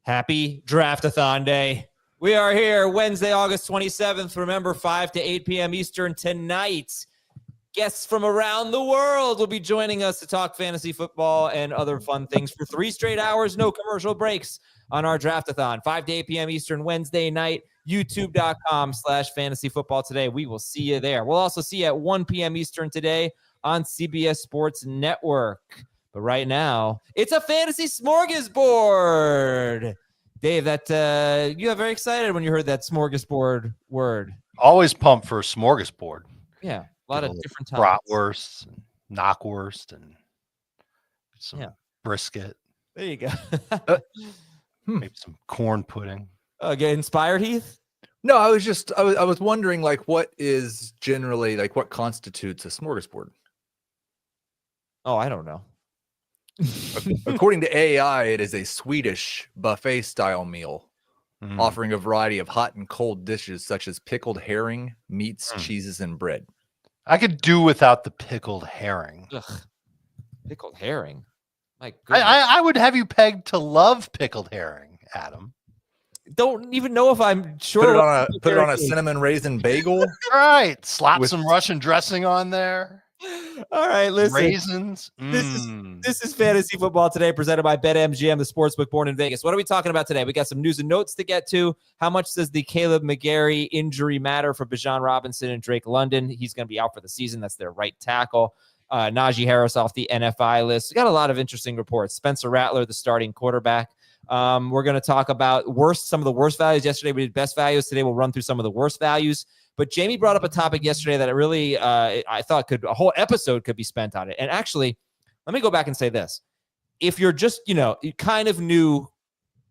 Happy Draftathon Day. We are here Wednesday, August 27th. Remember, 5 to 8 p.m. Eastern tonight. Guests from around the world will be joining us to talk fantasy football and other fun things for 3 straight hours. No commercial breaks on our Draftathon. 5 to 8 p.m. Eastern Wednesday night. YouTube.com/fantasy football today. We will see you there. We'll also see you at 1 p.m. Eastern today on CBS Sports Network. But right now, it's a fantasy smorgasbord. Dave, that you got very excited when you heard that smorgasbord word. Always pumped for a smorgasbord. Yeah, a lot of different types. Bratwurst, and knockwurst, and some brisket. There you go. Maybe some corn pudding. Get inspired, Heath? No, I was wondering, like, what is generally, like, what constitutes a smorgasbord? Oh, I don't know. According to AI, it is a Swedish buffet-style meal, offering a variety of hot and cold dishes such as pickled herring, meats, cheeses, and bread. I could do without the pickled herring. Ugh. Pickled herring? My goodness. I would have you pegged to love pickled herring, Adam. Don't even know if I'm sure. Put it on a cinnamon raisin bagel. All right. Slap some Russian dressing on there. All right, listen. Raisins. This is Fantasy Football Today, presented by BetMGM, the sportsbook born in Vegas. What are we talking about today? We got some news and notes to get to. How much does the Caleb McGarry injury matter for Bijan Robinson and Drake London? He's going to be out for the season. That's their right tackle. Najee Harris off the NFI list. We got a lot of interesting reports. Spencer Rattler, the starting quarterback. We're going to talk about some of the worst values. Yesterday we did best values. Today we'll run through some of the worst values. But Jamie brought up a topic yesterday that really I thought a whole episode could be spent on it. And actually, let me go back and say this. If you're just, you kind of new,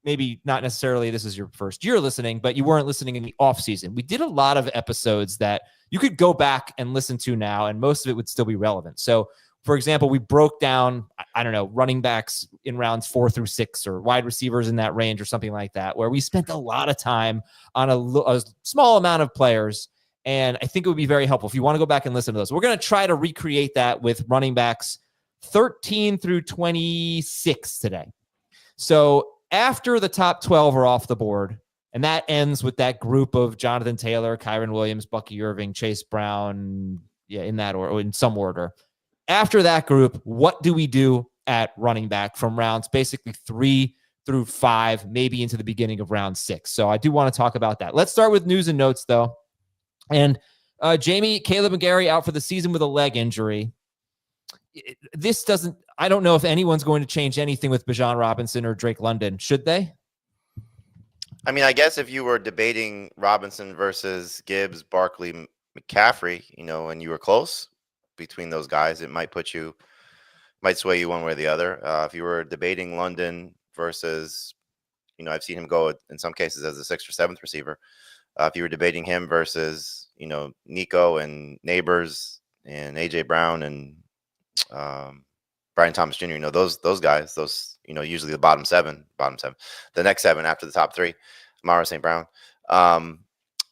maybe not necessarily this is your first year listening, but you weren't listening in the off season. We did a lot of episodes that you could go back and listen to now, and most of it would still be relevant. So, for example, we broke down, running backs in rounds 4 through 6 or wide receivers in that range or something like that, where we spent a lot of time on a small amount of players. And I think it would be very helpful if you want to go back and listen to those. We're going to try to recreate that with running backs 13 through 26 today. So after the top 12 are off the board, and that ends with that group of Jonathan Taylor, Kyren Williams, Bucky Irving, Chase Brown, in that order, or in some order. After that group, what do we do at running back from rounds basically 3 through 5, maybe into the beginning of round 6? So I do want to talk about that. Let's start with news and notes, though. And Jamie, Caleb McGarry out for the season with a leg injury. I don't know if anyone's going to change anything with Bijan Robinson or Drake London. Should they? I mean, I guess if you were debating Robinson versus Gibbs, Barkley, McCaffrey, and you were close between those guys, it might sway you one way or the other. If you were debating London versus, I've seen him go in some cases as a 6th or 7th receiver. If you were debating him versus, Nico and Neighbors and AJ Brown and Brian Thomas Jr., those guys, usually the bottom seven, the next 7 after the top 3, Amara St. Brown,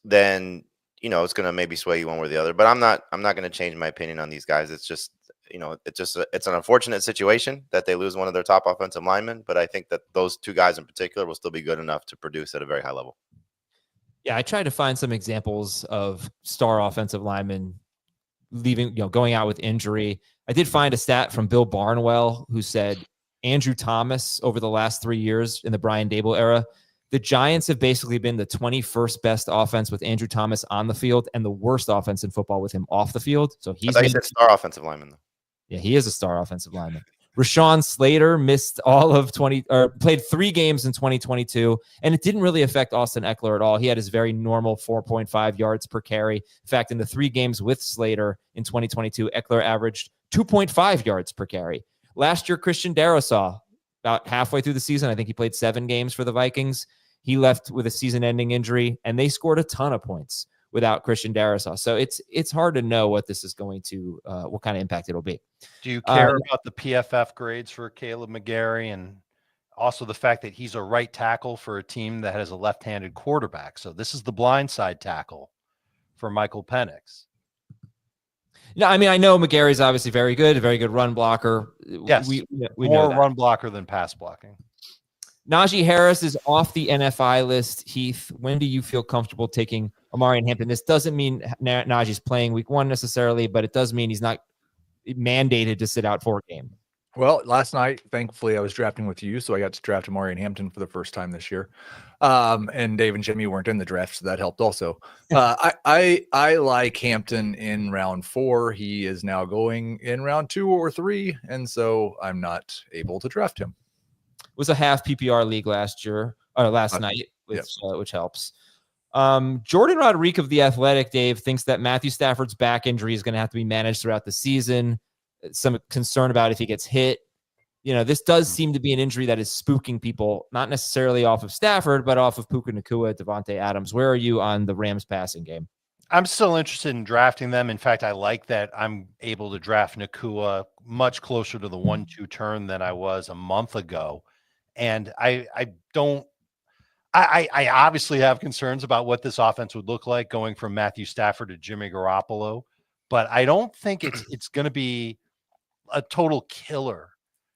then, it's going to maybe sway you one way or the other. But I'm not going to change my opinion on these guys. It's just, it's an unfortunate situation that they lose one of their top offensive linemen. But I think that those 2 guys in particular will still be good enough to produce at a very high level. Yeah, I tried to find some examples of star offensive linemen leaving, going out with injury. I did find a stat from Bill Barnwell who said Andrew Thomas over the last 3 years in the Brian Dable era, the Giants have basically been the 21st best offense with Andrew Thomas on the field and the worst offense in football with him off the field. So he's a star offensive lineman, though. Yeah, he is a star offensive lineman. Rashawn Slater missed played 3 games in 2022, and it didn't really affect Austin Eckler at all. He had his very normal 4.5 yards per carry. In fact, in the 3 games with Slater in 2022, Eckler averaged 2.5 yards per carry. Last year, Christian Darrisaw, about halfway through the season, I think he played 7 games for the Vikings. He left with a season-ending injury, and they scored a ton of points without Christian Darrisaw. So it's hard to know what this is going to, what kind of impact it'll be. Do you care about the PFF grades for Caleb McGarry and also the fact that he's a right tackle for a team that has a left-handed quarterback? So this is the blindside tackle for Michael Penix. No, I mean, I know McGarry's obviously very good run blocker. Yes, we more know run blocker than pass blocking. Najee Harris is off the NFI list. Heath, when do you feel comfortable taking Amari and Hampton? This doesn't mean Najee's playing week 1 necessarily, but it does mean he's not mandated to sit out 4 games. Well, last night, thankfully, I was drafting with you, so I got to draft Amari and Hampton for the first time this year. And Dave and Jimmy weren't in the draft, so that helped also. I like Hampton in round 4. He is now going in round 2 or 3, and so I'm not able to draft him. It was a half PPR league last night, which helps. Jordan Rodriguez of The Athletic, Dave, thinks that Matthew Stafford's back injury is going to have to be managed throughout the season. Some concern about if he gets hit. This does seem to be an injury that is spooking people, not necessarily off of Stafford, but off of Puka Nacua, Devontae Adams. Where are you on the Rams passing game? I'm still interested in drafting them. In fact, I like that I'm able to draft Nacua much closer to the 1-2 turn than I was a month ago. And I obviously have concerns about what this offense would look like going from Matthew Stafford to Jimmy Garoppolo, but I don't think it's going to be a total killer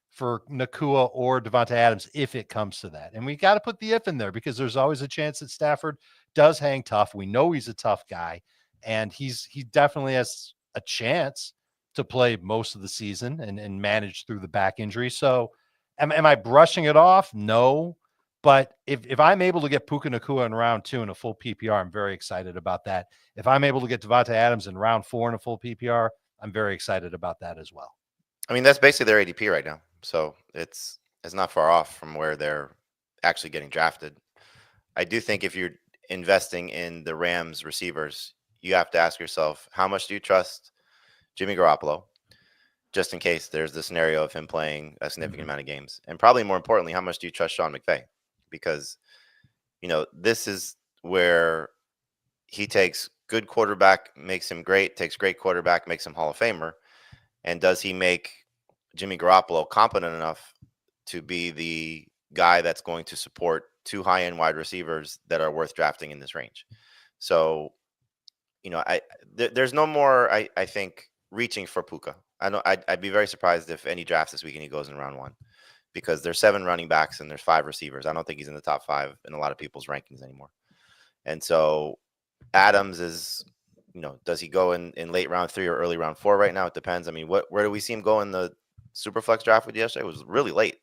for Nacua or Devontae Adams if it comes to that. And we got to put the if in there because there's always a chance that Stafford does hang tough. We know he's a tough guy, and he definitely has a chance to play most of the season and manage through the back injury. So am I brushing it off? No. But if I'm able to get Puka Nacua in round 2 in a full PPR, I'm very excited about that. If I'm able to get Devontae Adams in round 4 in a full PPR, I'm very excited about that as well. I mean, that's basically their ADP right now. So it's not far off from where they're actually getting drafted. I do think if you're investing in the Rams receivers, you have to ask yourself, how much do you trust Jimmy Garoppolo, just in case there's the scenario of him playing a significant amount of games? And probably more importantly, how much do you trust Sean McVay? Because, this is where he takes good quarterback, makes him great, takes great quarterback, makes him Hall of Famer. And does he make Jimmy Garoppolo competent enough to be the guy that's going to support 2 high-end wide receivers that are worth drafting in this range? So, there's no more, I think, reaching for Puka. I'd be very surprised if any drafts this week and he goes in round 1, because there's 7 running backs and there's 5 receivers. I don't think he's in the top 5 in a lot of people's rankings anymore. And so Adams is, does he go in late round 3 or early round 4 right now? It depends. I mean, where do we see him go in the Superflex draft with yesterday? It was really late.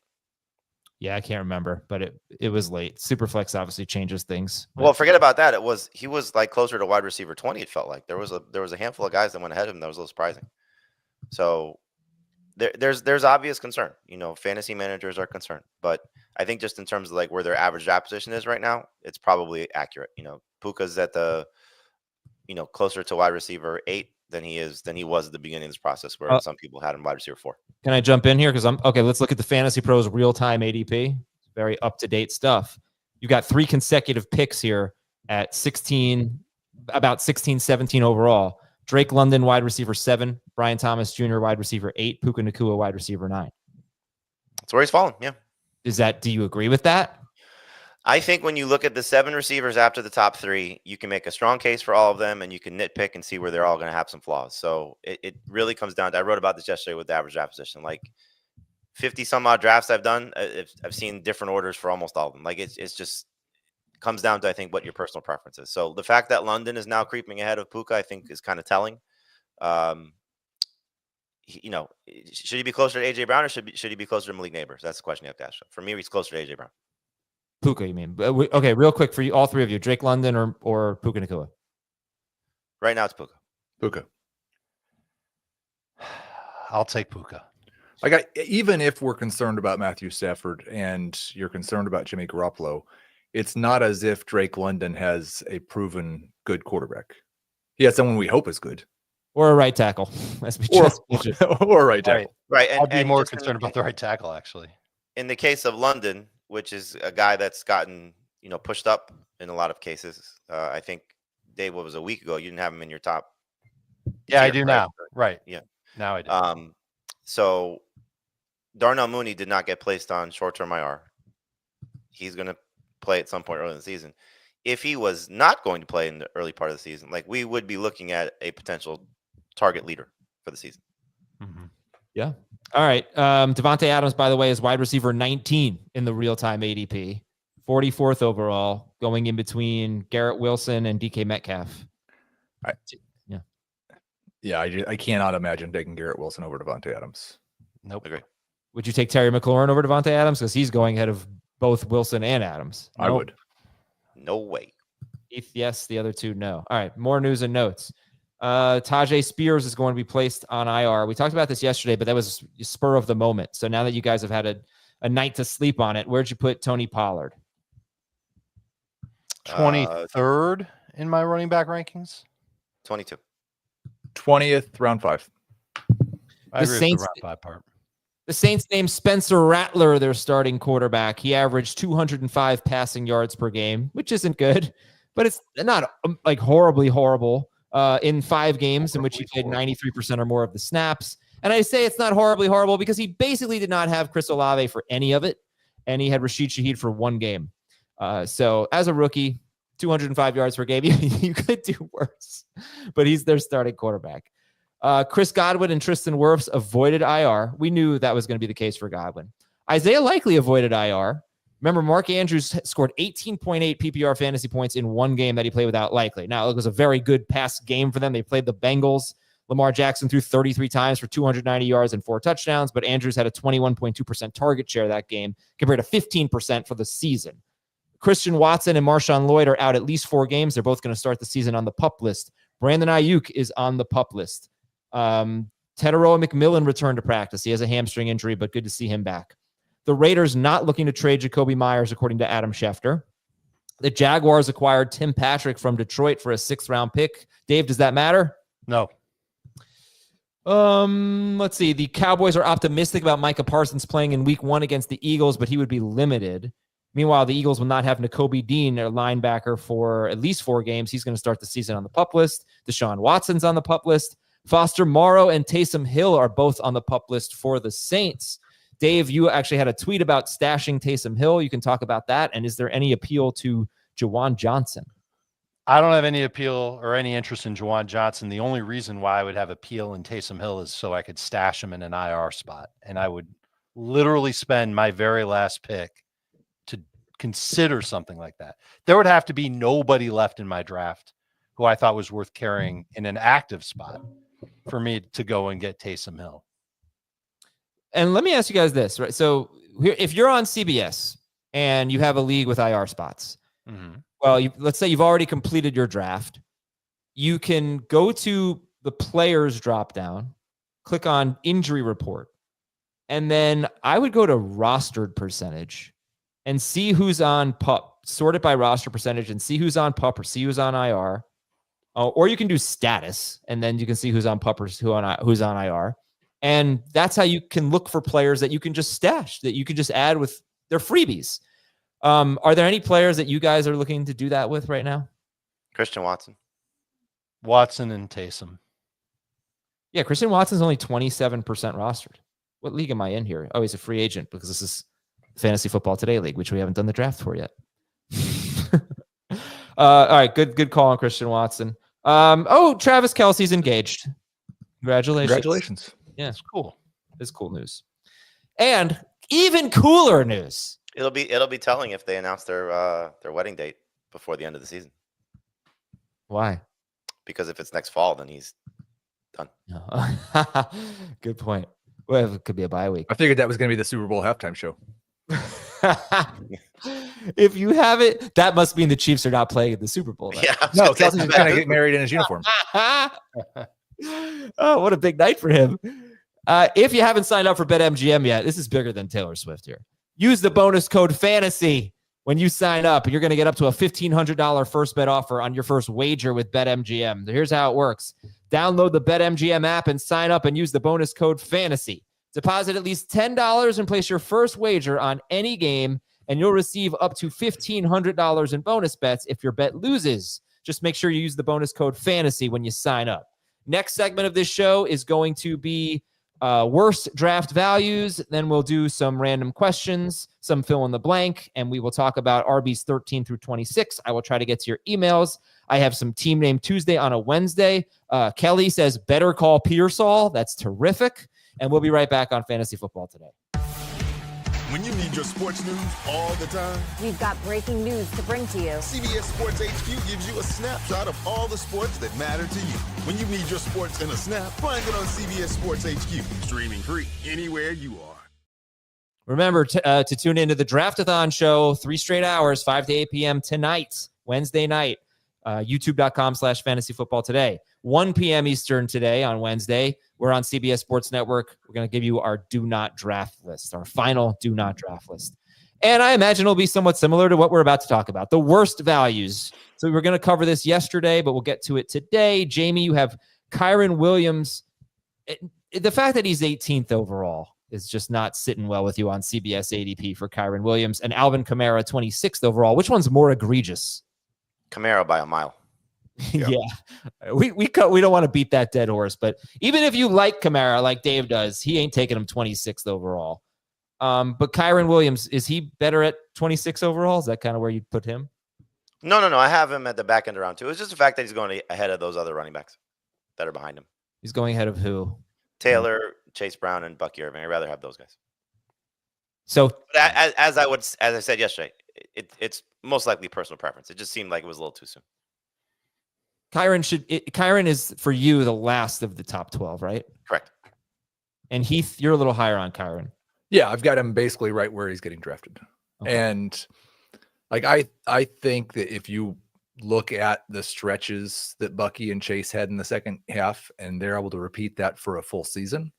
Yeah, I can't remember, but it was late. Superflex obviously changes things. Well, forget about that. He was like closer to wide receiver 20. It felt like there was a handful of guys that went ahead of him. That was a little surprising. So there's obvious concern. Fantasy managers are concerned, but I think just in terms of like where their average draft position is right now, it's probably accurate. Puka's at the closer to wide receiver 8 than he was at the beginning of this process, where some people had him wide receiver 4. Can I jump in here? Because let's look at the Fantasy Pros real-time ADP. Very up-to-date stuff. You got 3 consecutive picks here at 16, about 16, 17 overall. Drake London, wide receiver 7. Brian Thomas Jr., wide receiver 8. Puka Nacua, wide receiver 9. That's where he's fallen, yeah. Do you agree with that? I think when you look at the 7 receivers after the top 3, you can make a strong case for all of them, and you can nitpick and see where they're all going to have some flaws. So it really comes down to, I wrote about this yesterday with the average draft position. Like 50 some odd drafts I've done, I've seen different orders for almost all of them. Like it's just comes down to, I think, what your personal preference is. So the fact that London is now creeping ahead of Puka, I think, is kind of telling. Should he be closer to AJ Brown, or should he be closer to Malik Neighbors? That's the question you have to ask. For me, he's closer to AJ Brown. Puka, you mean? Okay, real quick for you, all 3 of you, Drake London or Puka Nacua? Right now, it's Puka. Puka. I'll take Puka. Even if we're concerned about Matthew Stafford and you're concerned about Jimmy Garoppolo, it's not as if Drake London has a proven good quarterback. He has someone we hope is good. Or a right tackle. Or a right tackle. Right. I'd be more concerned about the right tackle, actually. In the case of London, which is a guy that's gotten, pushed up in a lot of cases. I think, Dave, what was a week ago, you didn't have him in your top. Yeah, tier, I do now. Right. Yeah. Now I do. So Darnell Mooney did not get placed on short-term IR. He's going to play at some point early in the season. If he was not going to play in the early part of the season, like, we would be looking at a potential target leader for the season. Mm-hmm. Yeah. All right. Devontae Adams, by the way, is wide receiver 19 in the real-time ADP. 44th overall, going in between Garrett Wilson and DK Metcalf. Yeah, I cannot imagine taking Garrett Wilson over Devontae Adams. Nope. Agree. Would you take Terry McLaurin over Devontae Adams? Because he's going ahead of both Wilson and Adams. I would. No way. Heath, yes. The other two, no. All right. More news and notes. Tajay Spears is going to be placed on IR. We talked about this yesterday, but that was spur of the moment. So now that you guys have had a night to sleep on it, where'd you put Tony Pollard? 23rd in my running back rankings. 22. 20th, round 5. I agree with the round 5 part. The Saints named Spencer Rattler their starting quarterback. He averaged 205 passing yards per game, which isn't good, but it's not like horribly horrible in 5 games in which he played 93% or more of the snaps. And I say it's not horribly horrible because he basically did not have Chris Olave for any of it, and he had Rashid Shaheed for 1 game. So as a rookie, 205 yards per game, you could do worse, but he's their starting quarterback. Chris Godwin and Tristan Wirfs avoided IR. We knew that was going to be the case for Godwin. Isaiah Likely avoided IR. Remember, Mark Andrews scored 18.8 PPR fantasy points in 1 game that he played without Likely. Now, it was a very good past game for them. They played the Bengals. Lamar Jackson threw 33 times for 290 yards and 4 touchdowns, but Andrews had a 21.2% target share that game compared to 15% for the season. Christian Watson and Marshawn Lloyd are out at least 4 games. They're both going to start the season on the PUP list. Brandon Ayuk is on the PUP list. Teteroa McMillan returned to practice. He has a hamstring injury, but good to see him back. The Raiders not looking to trade Jacoby Myers, according to Adam Schefter. The Jaguars acquired Tim Patrick from Detroit for a 6th-round pick. Dave, does that matter? No. Let's see. The Cowboys are optimistic about Micah Parsons playing in week 1 against the Eagles, but he would be limited. Meanwhile, the Eagles will not have Nakobe Dean, their linebacker, for at least 4 games. He's going to start the season on the PUP list. Deshaun Watson's on the PUP list. Foster Morrow and Taysom Hill are both on the PUP list for the Saints. Dave, you actually had a tweet about stashing Taysom Hill. You can talk about that. And is there any appeal to Juwan Johnson? I don't have any appeal or any interest in Juwan Johnson. The only reason why I would have appeal in Taysom Hill is so I could stash him in an IR spot. And I would literally spend my very last pick to consider something like that. There would have to be nobody left in my draft who I thought was worth carrying in an active spot for me to go and get Taysom Hill. And let me ask you guys this, right? So if you're on CBS and you have a league with IR spots, well, let's say you've already completed your draft. You can go to the players drop down, click on injury report, and then I would go to rostered percentage and see who's on PUP, sort it by roster percentage and see who's on PUP or see who's on IR. Or you can do status, and then you can see who's on PUP or who's on IR. And that's how you can look for players that you can just stash, that you can just add with their freebies. Are there any players that you guys are looking to do that with right now? Christian Watson. Watson and Taysom. Yeah, Christian Watson's only 27% rostered. What league am I in here? Oh, he's a free agent because this is Fantasy Football Today League, which we haven't done the draft for yet. All right, good call on Christian Watson. Travis Kelce's engaged. Congratulations. Yeah, it's cool. It's cool news. And even cooler news. It'll be telling if they announce their wedding date before the end of the season. Why? Because if it's next fall, then he's done. Good point. Well, it could be a bye week. I figured that was going to be the Super Bowl halftime show. If you have it, that must mean the Chiefs are not playing in the Super Bowl. Right? Yeah. No, Kelsey's just going to get married in his uniform. Oh, what a big night for him. If you haven't signed up for BetMGM yet, this is bigger than Taylor Swift here. Use the bonus code FANTASY when you sign up. You're going to get up to a $1,500 first bet offer on your first wager with BetMGM. Here's how it works. Download the BetMGM app and sign up and use the bonus code FANTASY. Deposit at least $10 and place your first wager on any game, and you'll receive up to $1,500 in bonus bets if your bet loses. Just make sure you use the bonus code FANTASY when you sign up. Next segment of this show is going to be worst draft values. Then we'll do some random questions, some fill in the blank, and we will talk about RBs 13 through 26. I will try to get to your emails. I have some Team Name Tuesday on a Wednesday. Kelly says, better call Pearsall. That's terrific. And we'll be right back on Fantasy Football Today. When you need your sports news all the time, we've got breaking news to bring to you. CBS Sports HQ gives you a snapshot of all the sports that matter to you. When you need your sports in a snap, find it on CBS Sports HQ, streaming free anywhere you are. Remember to tune into the Draftathon show 3 straight hours, 5 to 8 p.m. tonight, Wednesday night, youtube.com/fantasyfootball today. 1 p.m. Eastern today on Wednesday. We're on CBS Sports Network. We're going to give you our do not draft list, our final do not draft list. And I imagine it'll be somewhat similar to what we're about to talk about, the worst values. So we were going to cover this yesterday, but we'll get to it today. Jamie, you have Kyren Williams. The fact that he's 18th overall is just not sitting well with you on CBS ADP for Kyren Williams, and Alvin Kamara 26th overall. Which one's more egregious? Kamara by a mile. Yeah. We don't want to beat that dead horse, but even if you like Kamara like Dave does, he ain't taking him 26th overall. But Kyren Williams, is he better at 26 overall? Is that kind of where you'd put him? No. I have him at the back end of round 2. It's just the fact that he's going ahead of those other running backs that are behind him. He's going ahead of who? Taylor, Chase Brown, and Bucky Irving. I'd rather have those guys. So, but as I said yesterday, it's most likely personal preference. It just seemed like it was a little too soon. Kyren is for you the last of the top 12, right? Correct. And Heath, you're a little higher on Kyren. Yeah, I've got him basically right where he's getting drafted. Okay. And like I think that if you look at the stretches that Bucky and Chase had in the second half and they're able to repeat that for a full season,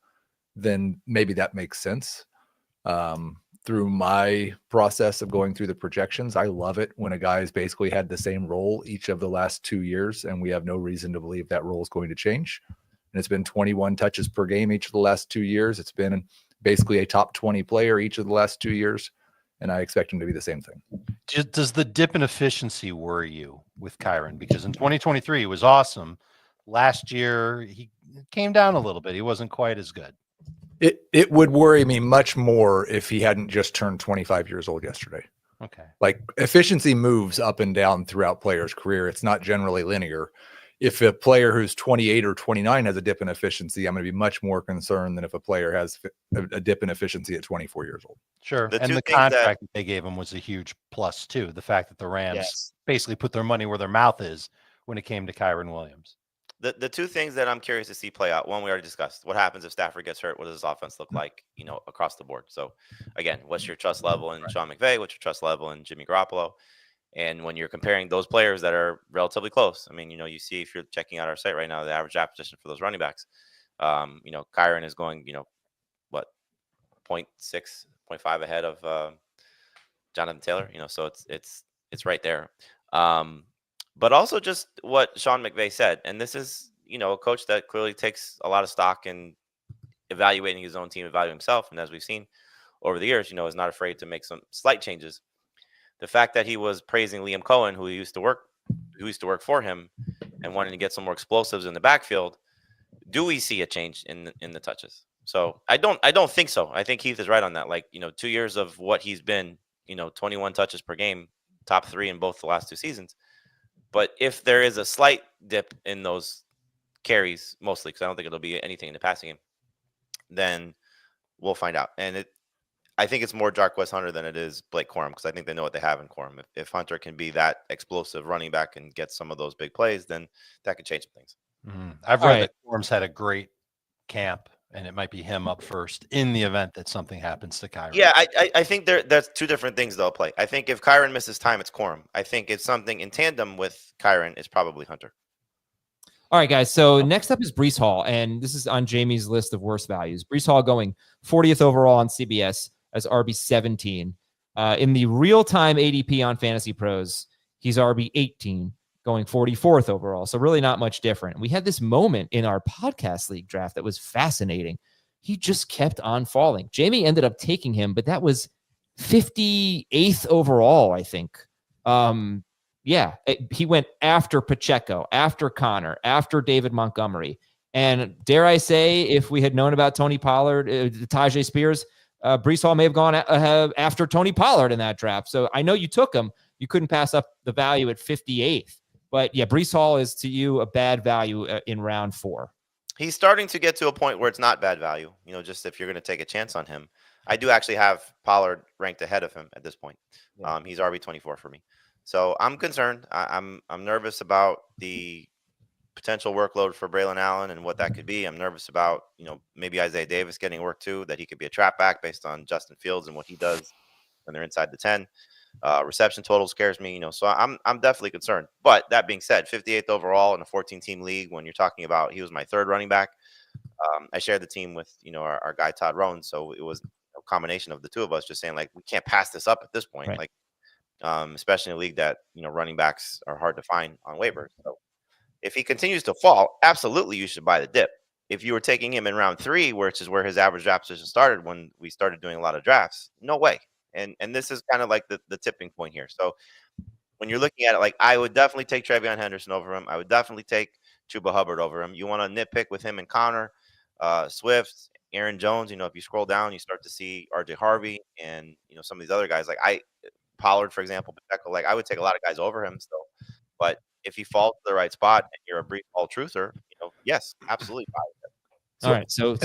then maybe that makes sense. Through my process of going through the projections, I love it when a guy has basically had the same role each of the last 2 years, and we have no reason to believe that role is going to change. And it's been 21 touches per game each of the last 2 years. It's been basically a top 20 player each of the last 2 years, and I expect him to be the same thing. Does the dip in efficiency worry you with Kyren? Because in 2023, he was awesome. Last year, he came down a little bit. He wasn't quite as good. It would worry me much more if he hadn't just turned 25 years old yesterday. Okay. Like efficiency moves up and down throughout players' career. It's not generally linear. If a player who's 28 or 29 has a dip in efficiency, I'm going to be much more concerned than if a player has a dip in efficiency at 24 years old. Sure. And the contract that they gave him was a huge plus too. The fact that the Rams basically put their money where their mouth is when it came to Kyren Williams. The two things that I'm curious to see play out, one we already discussed. What happens if Stafford gets hurt? What does his offense look like, across the board? So, again, what's your trust level in Sean McVay? What's your trust level in Jimmy Garoppolo? And when you're comparing those players that are relatively close, I mean, you see if you're checking out our site right now, the average draft position for those running backs, Kyren is going, 0.6, 0.5 ahead of Jonathan Taylor, so it's right there. But also just what Sean McVay said, and this is, a coach that clearly takes a lot of stock in evaluating his own team, evaluating himself. And as we've seen over the years, is not afraid to make some slight changes. The fact that he was praising Liam Cohen, who used to work for him, and wanting to get some more explosives in the backfield, do we see a change in the touches? So I don't think so. I think Heath is right on that. 2 years of what he's been, 21 touches per game, top 3 in both the last 2 seasons. But if there is a slight dip in those carries, mostly because I don't think it'll be anything in the passing game, then we'll find out. And I think it's more Jarquez Hunter than it is Blake Corum, because I think they know what they have in Corum. If Hunter can be that explosive running back and get some of those big plays, then that could change some things. Mm-hmm. I've read that Corum's had a great camp, and it might be him up first in the event that something happens to Kyren. Yeah, I think there's two different things they'll play. I think if Kyren misses time, it's Corum. I think if something in tandem with Kyren, it's probably Hunter. All right, guys. So next up is Breece Hall, and this is on Jamie's list of worst values. Breece Hall going 40th overall on CBS as RB17. In the real-time ADP on Fantasy Pros, he's RB18, going 44th overall. So really not much different. We had this moment in our podcast league draft that was fascinating. He just kept on falling. Jamie ended up taking him, but that was 58th overall, I think. He went after Pacheco, after Connor, after David Montgomery. And dare I say, if we had known about Tony Pollard, Tajay Spears, Breece Hall may have gone after Tony Pollard in that draft. So I know you took him. You couldn't pass up the value at 58th. But yeah, Breece Hall is to you a bad value in round 4. He's starting to get to a point where it's not bad value. Just if you're going to take a chance on him. I do actually have Pollard ranked ahead of him at this point. Yeah. He's RB24 for me. So I'm concerned. I'm nervous about the potential workload for Braylon Allen and what that could be. I'm nervous about, maybe Isaiah Davis getting work too, that he could be a trap back based on Justin Fields and what he does when they're inside the 10. Reception total scares me, so I'm definitely concerned. But that being said, 58th overall in a 14-team league, when you're talking about he was my third running back. I shared the team with, our guy Todd Rowan. So it was a combination of the two of us just saying, like, we can't pass this up at this point. Right. Like, especially in a league that, running backs are hard to find on waivers. So if he continues to fall, absolutely you should buy the dip. If you were taking him in round 3, which is where his average draft position started when we started doing a lot of drafts, no way. And this is kind of like the tipping point here. So when you're looking at it, like, I would definitely take Travion Henderson over him. I would definitely take Chuba Hubbard over him. You want to nitpick with him and Connor, Swift, Aaron Jones. If you scroll down, you start to see RJ Harvey and, some of these other guys. Like Pollard, for example, Pacheco, like I would take a lot of guys over him still. But if he falls to the right spot and you're a Breece Hall truther, yes, absolutely buy it. All right. So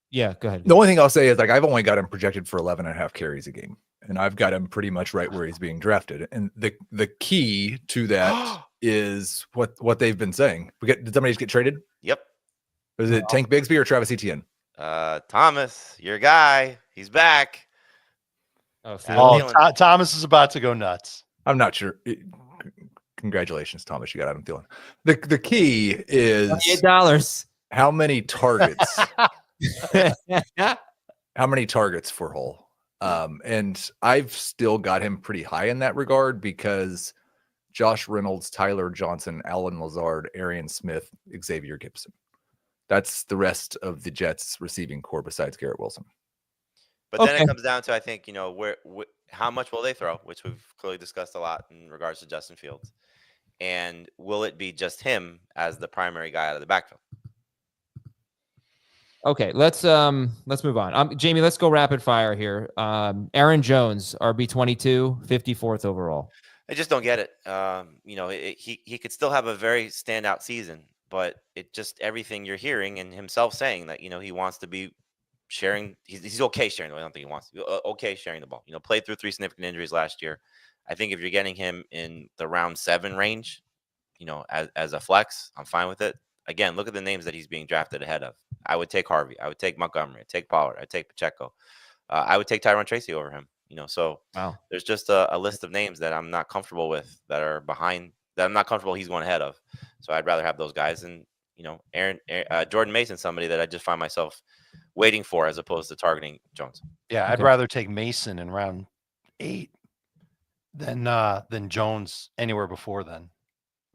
yeah, go ahead. The only thing I'll say is, like, I've only got him projected for 11.5 carries a game, and I've got him pretty much right where he's being drafted. And the key to that is what they've been saying. Did somebody just get traded? Yep. Was it Tank Bigsby or Travis Etienne? Thomas, your guy, he's back. Oh, Thomas is about to go nuts. I'm not sure. Congratulations, Thomas. You got Adam Thielen. The key is $8. how many targets. How many targets for Hall? And I've still got him pretty high in that regard because Josh Reynolds, Tyler Johnson, Alan Lazard, Arian Smith, Xavier Gibson. That's the rest of the Jets receiving core besides Garrett Wilson. But then it comes down to, I think, how much will they throw, which we've clearly discussed a lot in regards to Justin Fields. And will it be just him as the primary guy out of the backfield? Okay, let's move on. Jamie, let's go rapid fire here. Aaron Jones, RB22, 54th overall. I just don't get it. He could still have a very standout season, but it just everything you're hearing and himself saying that, he wants to be sharing. He's okay sharing the ball. I don't think he wants to be okay sharing the ball. Played through 3 significant injuries last year. I think if you're getting him in the round 7 range, as a flex, I'm fine with it. Again, look at the names that he's being drafted ahead of. I would take Harvey. I would take Montgomery. I'd take Pollard. I'd take Pacheco. I would take Tyron Tracy over him. So wow. There's just a list of names that I'm not comfortable with, that are behind, that I'm not comfortable he's going ahead of. So I'd rather have those guys. And, Jordan Mason, somebody that I just find myself waiting for as opposed to targeting Jones. Yeah, I'd rather take Mason in round 8 than Jones anywhere before then.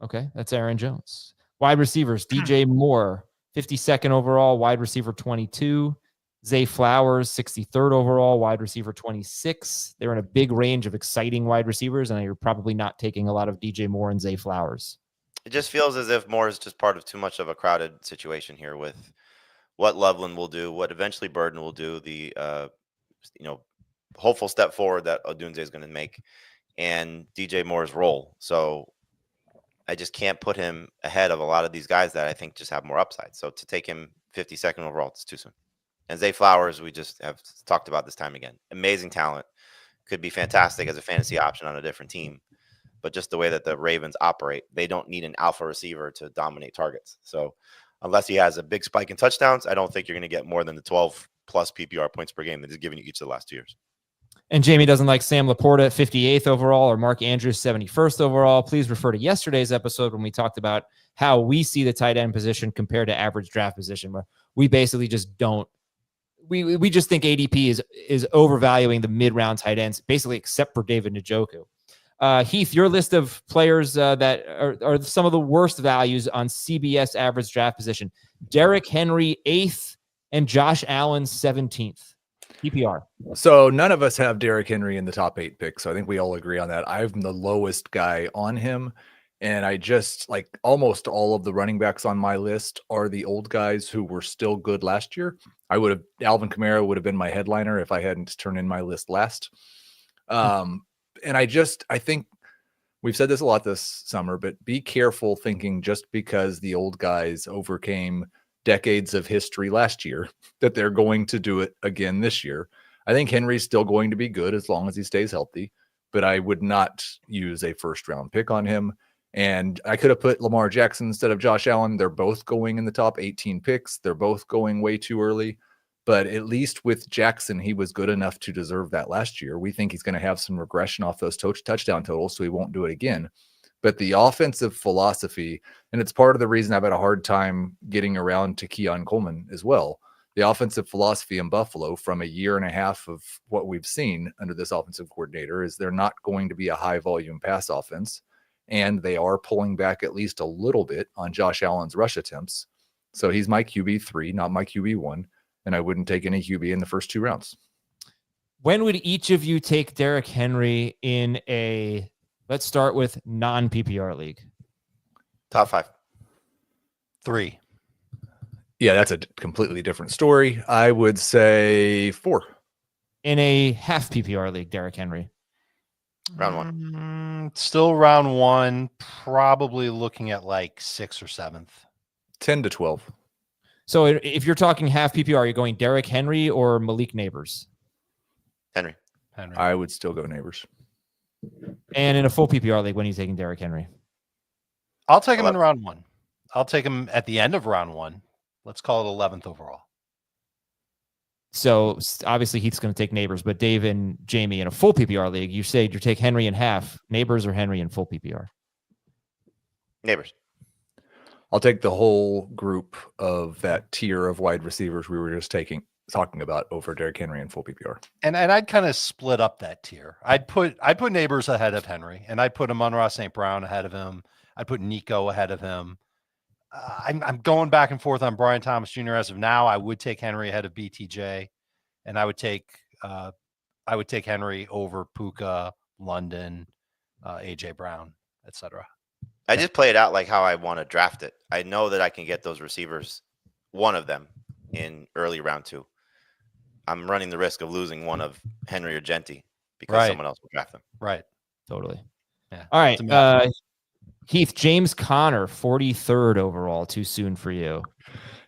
Okay, that's Aaron Jones. Wide receivers, DJ Moore, 52nd overall, wide receiver 22. Zay Flowers, 63rd overall, wide receiver 26. They're in a big range of exciting wide receivers, and you're probably not taking a lot of DJ Moore and Zay Flowers. It just feels as if Moore is just part of too much of a crowded situation here with what Loveland will do, what eventually Burden will do, the hopeful step forward that Odunze is going to make, and DJ Moore's role. So I just can't put him ahead of a lot of these guys that I think just have more upside. So to take him 52nd overall, it's too soon. And Zay Flowers, we just have talked about this time again. Amazing talent. Could be fantastic as a fantasy option on a different team. But just the way that the Ravens operate, they don't need an alpha receiver to dominate targets. So unless he has a big spike in touchdowns, I don't think you're going to get more than the 12 plus PPR points per game that he's given you each of the last 2 years. And Jamie doesn't like Sam Laporta, 58th overall, or Mark Andrews, 71st overall. Please refer to yesterday's episode when we talked about how we see the tight end position compared to average draft position, where we basically just don't. We just think ADP is overvaluing the mid-round tight ends, basically except for David Njoku. Heath, your list of players that are some of the worst values on CBS average draft position. Derrick Henry, 8th, and Josh Allen, 17th. PPR. So none of us have Derrick Henry in the top 8 picks. So I think we all agree on that. I'm the lowest guy on him. And I just like almost all of the running backs on my list are the old guys who were still good last year. Alvin Kamara would have been my headliner if I hadn't turned in my list last. And I think we've said this a lot this summer, but be careful thinking just because the old guys overcame decades of history last year that they're going to do it again this year. I think Henry's still going to be good as long as he stays healthy, but I would not use a first-round pick on him. And I could have put Lamar Jackson instead of Josh Allen. They're both going in the top 18 picks. They're both going way too early. But at least with Jackson, he was good enough to deserve that last year. We think he's going to have some regression off those touchdown totals, so he won't do it again. But the offensive philosophy, and it's part of the reason I've had a hard time getting around to Keon Coleman as well. The offensive philosophy in Buffalo from a year and a half of what we've seen under this offensive coordinator is they're not going to be a high volume pass offense. And they are pulling back at least a little bit on Josh Allen's rush attempts. So he's my QB3, not my QB1. And I wouldn't take any QB in the first 2 rounds. When would each of you take Derrick Henry in a, let's start with non-PPR league? Top 5. 3. Yeah, that's a completely different story. I would say 4. In a half PPR league, Derrick Henry. Round 1. Still round 1, probably looking at like 6th or 7th. 10 to 12. So if you're talking half PPR, you're going Derrick Henry or Malik Neighbors? Henry. I would still go Neighbors. And in a full PPR league, when are you taking Derrick Henry? I'll take him in round 1. I'll take him at the end of round 1. Let's call it 11th overall. So obviously Heath's going to take Neighbors, but Dave and Jamie in a full PPR league, you say you take Henry in half, Neighbors or Henry in full PPR? Neighbors. I'll take the whole group of that tier of wide receivers we were just talking about over Derrick Henry in full PPR. And I'd kind of split up that tier. I'd put Neighbors ahead of Henry, and I'd put Amon-Ra St. Brown ahead of him. I'd put Nico ahead of him. I'm going back and forth on Brian Thomas Jr. as of now. I would take Henry ahead of BTJ, and I would take Henry over Puka, London, AJ Brown, etc. I just play it out like how I want to draft it. I know that I can get those receivers, one of them, in early round 2. I'm running the risk of losing one of Henry or Genty because someone else will draft them. Right. Totally. Yeah. All right. Heath, James Conner, 43rd overall. Too soon for you.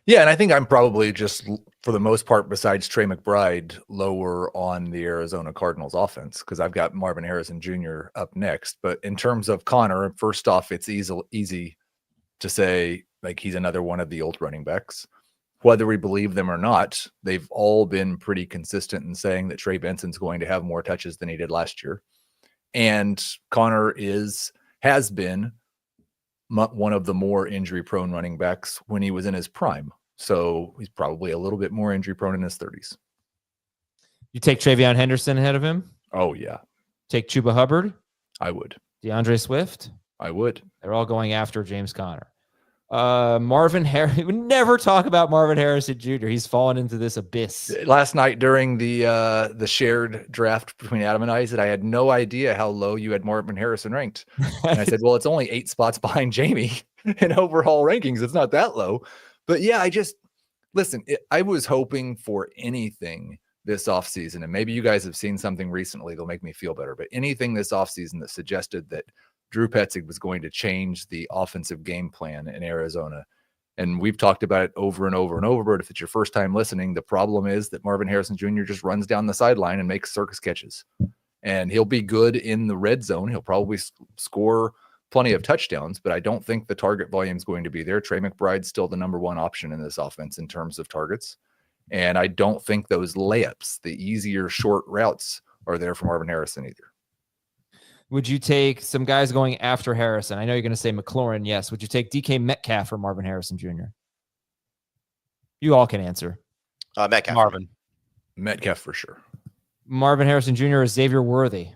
Yeah, and I think I'm probably just, for the most part, besides Trey McBride, lower on the Arizona Cardinals offense because I've got Marvin Harrison Jr. up next. But in terms of Conner, first off, it's easy to say like he's another one of the old running backs. Whether we believe them or not, they've all been pretty consistent in saying that Trey Benson's going to have more touches than he did last year. And Conner has been one of the more injury-prone running backs when he was in his prime. So he's probably a little bit more injury-prone in his 30s. You take Travion Henderson ahead of him? Oh, yeah. Take Chuba Hubbard? I would. DeAndre Swift? I would. They're all going after James Conner. Marvin Harrison. We never talk about Marvin Harrison Jr. He's fallen into this abyss. Last night during the shared draft between Adam and I said I had no idea how low you had Marvin Harrison ranked. And I said, well, it's only 8 spots behind Jamie in overall rankings. It's not that low. But yeah, I was hoping for anything this offseason, and maybe you guys have seen something recently that'll make me feel better, but anything this offseason that suggested that Drew Petzing was going to change the offensive game plan in Arizona. And we've talked about it over and over and over, but if it's your first time listening, the problem is that Marvin Harrison Jr. just runs down the sideline and makes circus catches. And he'll be good in the red zone. He'll probably score plenty of touchdowns, but I don't think the target volume is going to be there. Trey McBride's still the number 1 option in this offense in terms of targets. And I don't think those layups, the easier short routes, are there for Marvin Harrison either. Would you take some guys going after Harrison? I know you're going to say McLaurin. Yes. Would you take DK Metcalf or Marvin Harrison Jr.? You all can answer. Metcalf. Marvin. Metcalf for sure. Marvin Harrison Jr. or Xavier Worthy?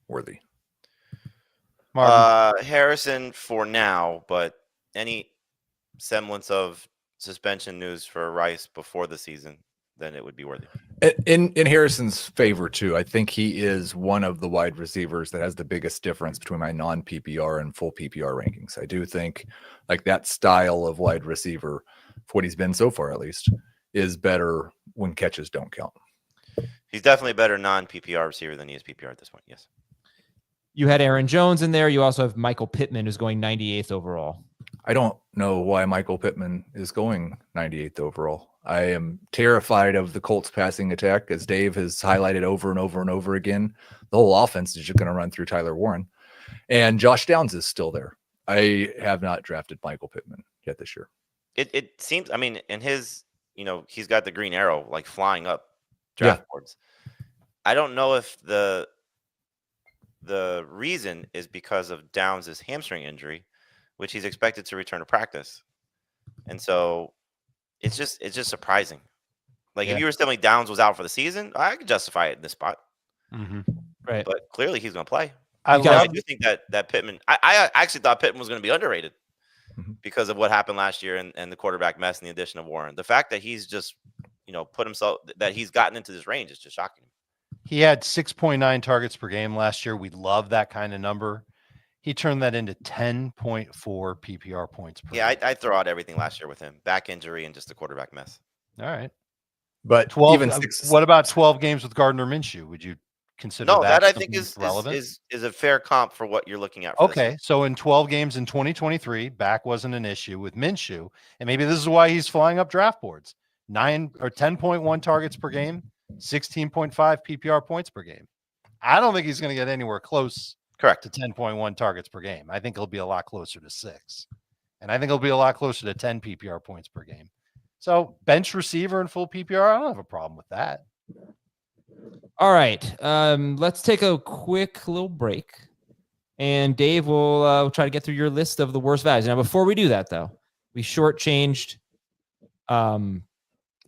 Worthy. Marvin. Harrison for now, but any semblance of suspension news for Rice before the season, then it would be Worthy. In Harrison's favor, too, I think he is one of the wide receivers that has the biggest difference between my non-PPR and full PPR rankings. I do think like that style of wide receiver, for what he's been so far at least, is better when catches don't count. He's definitely a better non-PPR receiver than he is PPR at this point, yes. You had Aaron Jones in there. You also have Michael Pittman, who's going 98th overall. I don't know why Michael Pittman is going 98th overall. I am terrified of the Colts passing attack, as Dave has highlighted over and over and over again. The whole offense is just going to run through Tyler Warren. And Josh Downs is still there. I have not drafted Michael Pittman yet this year. It seems, I mean, in his, he's got the green arrow like flying up draft boards. I don't know if the reason is because of Downs' hamstring injury, which he's expected to return to practice. And so it's just surprising. Like if you were telling me Downs was out for the season, I could justify it in this spot. Mm-hmm. Right. But clearly he's going to play. I do think that Pittman, I actually thought Pittman was going to be underrated because of what happened last year and the quarterback mess and the addition of Warren. The fact that he's just, put himself, that he's gotten into this range is just shocking. He had 6.9 targets per game last year. We love that kind of number. He turned that into 10.4 PPR points per game. I throw out everything last year with him. Back injury and just the quarterback mess. All right. But 12, even what about 12 games with Gardner Minshew? Would you consider that I think is relevant? Is a fair comp for what you're looking at. Okay, so in 12 games in 2023, back wasn't an issue with Minshew, and maybe this is why he's flying up draft boards. 10.1 targets per game, 16.5 PPR points per game. I don't think he's going to get anywhere close. Correct. To 10.1 targets per game. I think he'll be a lot closer to 6, and I think he'll be a lot closer to 10 PPR points per game. So bench receiver and full PPR, I don't have a problem with that. All right. Let's take a quick little break. And Dave will try to get through your list of the worst values. Now, before we do that, though, we shortchanged Adam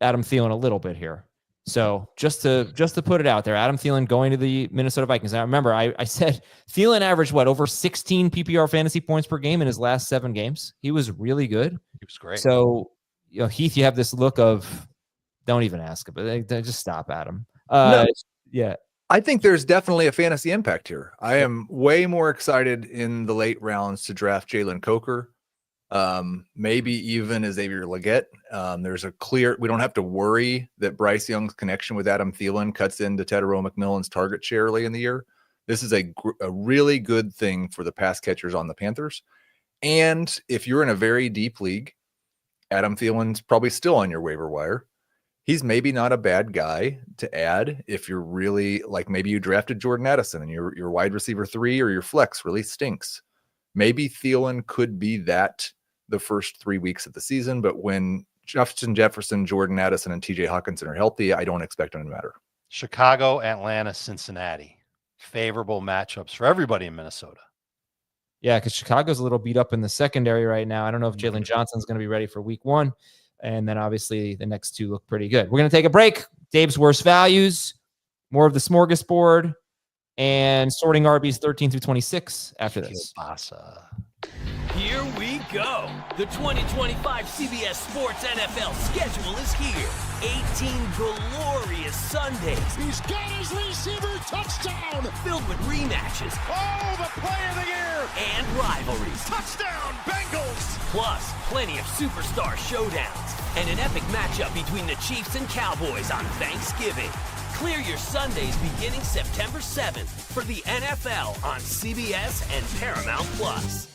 Thielen a little bit here. So just to put it out there, Adam Thielen going to the Minnesota Vikings. Now, remember, I said Thielen averaged, over 16 PPR fantasy points per game in his last 7 games. He was really good. He was great. So, Heath, you have this look of, don't even ask it, but just stop, Adam. No. Yeah. I think there's definitely a fantasy impact here. I am way more excited in the late rounds to draft Jalen Coker, maybe even Xavier Leggett. There's a clear, we don't have to worry that Bryce Young's connection with Adam Thielen cuts into Tedero McMillan's target share early in the year. This is a really good thing for the pass catchers on the Panthers. And if you're in a very deep league, Adam Thielen's probably still on your waiver wire. He's maybe not a bad guy to add if you're really, like, maybe you drafted Jordan Addison and your wide receiver 3 or your flex really stinks. Maybe Thielen could be that the first 3 weeks of the season, but when Justin Jefferson, Jordan Addison, and TJ Hawkinson are healthy, I don't expect him to matter. Chicago, Atlanta, Cincinnati. Favorable matchups for everybody in Minnesota. Yeah, because Chicago's a little beat up in the secondary right now. I don't know if Jalen Johnson's going to be ready for week 1. And then obviously the next 2 look pretty good. We're going to take a break. Dave's worst values, more of the smorgasbord, and sorting RBs 13 through 26 after this. Here we go. The 2025 CBS Sports NFL schedule is here. 18 glorious Sundays. He's got his receiver touchdown. Filled with rematches. Oh, the play of the year. And rivalries. Touchdown, Bengals. Plus, plenty of superstar showdowns. And an epic matchup between the Chiefs and Cowboys on Thanksgiving. Clear your Sundays beginning September 7th for the NFL on CBS and Paramount Plus.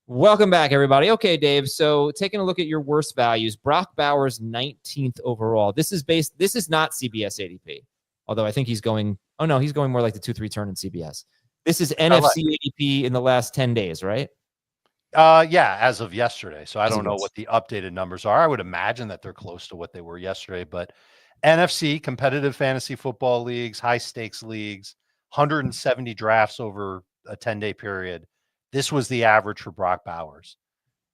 Welcome back, everybody. Okay, Dave. So taking a look at your worst values, Brock Bowers 19th overall. This is not CBS ADP, although I think he's going more like the 2-3 turn in CBS. This is NFC ADP in the last 10 days, right? Yeah, as of yesterday. So I don't know what the updated numbers are. I would imagine that they're close to what they were yesterday, but NFC, competitive fantasy football leagues, high stakes leagues, 170 drafts over a 10-day period. This was the average for Brock Bowers.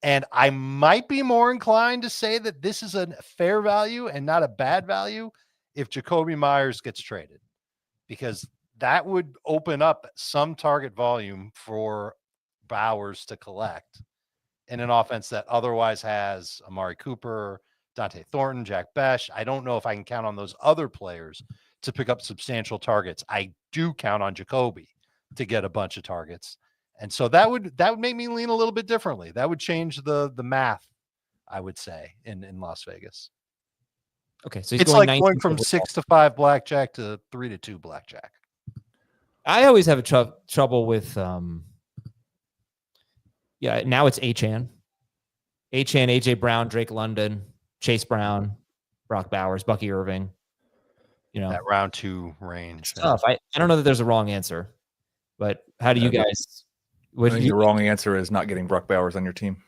And I might be more inclined to say that this is a fair value and not a bad value if Jacoby Myers gets traded, because that would open up some target volume for Bowers to collect in an offense that otherwise has Amari Cooper, Dante Thornton, Jack Besh. I don't know if I can count on those other players to pick up substantial targets. I do count on Jacoby to get a bunch of targets. And so that would make me lean a little bit differently. That would change the math, I would say, in Las Vegas. Okay, so it's like going from 6-5 blackjack to 3-2 blackjack. I always have trouble with Yeah, now it's Achane, AJ Brown, Drake London, Chase Brown, Brock Bowers, Bucky Irving. That round 2 range. Tough. I don't know that there's a wrong answer, but how do you guys? I think the wrong answer is not getting Brock Bowers on your team.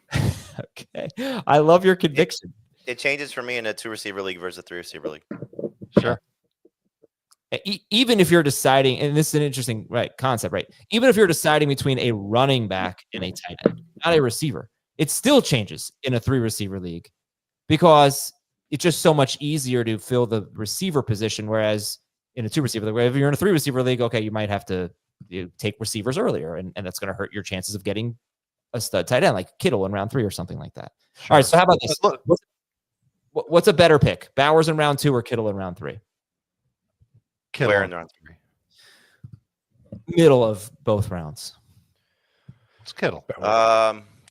Okay, I love your conviction. It changes for me in a 2-receiver league versus a 3-receiver league. Sure. Even if you're deciding, and this is an interesting concept, right? Even if you're deciding between a running back and a tight end, not a receiver, it still changes in a 3-receiver league because it's just so much easier to fill the receiver position. Whereas in a 2-receiver league, if you're in a 3-receiver league, okay, you might have to take receivers earlier, and that's going to hurt your chances of getting a stud tight end like Kittle in round 3 or something like that. Sure. All right, so how about this? What's a better pick, Bowers in round 2 or Kittle in round 3? Kittle. Where in round 3? Middle of both rounds. It's Kittle.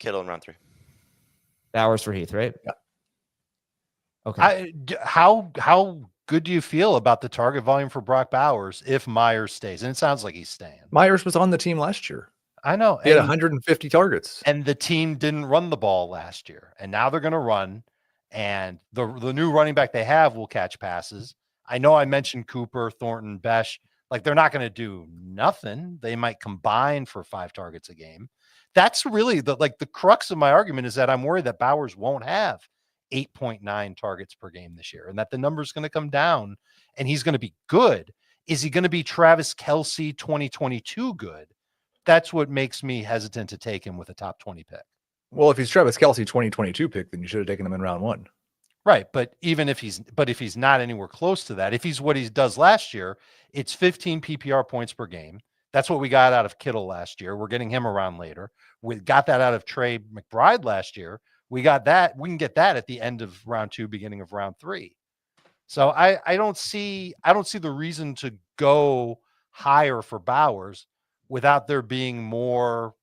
Kittle in round 3. Bowers for Heath, right? Yeah. Okay. How good do you feel about the target volume for Brock Bowers if Myers stays? And it sounds like he's staying. Myers was on the team last year. I know. He had 150 targets. And the team didn't run the ball last year. And now they're going to run. And the new running back they have will catch passes. I know I mentioned Cooper, Thornton, Besh. Like, they're not going to do nothing. They might combine for 5 targets a game. That's really the crux of my argument, is that I'm worried that Bowers won't have 8.9 targets per game this year, and that the number's going to come down, and he's going to be good. Is he going to be Travis Kelce 2022 good? That's what makes me hesitant to take him with a top 20 pick. Well, if he's Travis Kelce 2022 pick, then you should have taken him in round 1. Right. But if he's not anywhere close to that, if he's what he does last year, it's 15 PPR points per game. That's what we got out of Kittle last year. We're getting him around later. We got that out of Trey McBride last year. We got that. We can get that at the end of round 2, beginning of round 3. So I don't see the reason to go higher for Bowers without there being more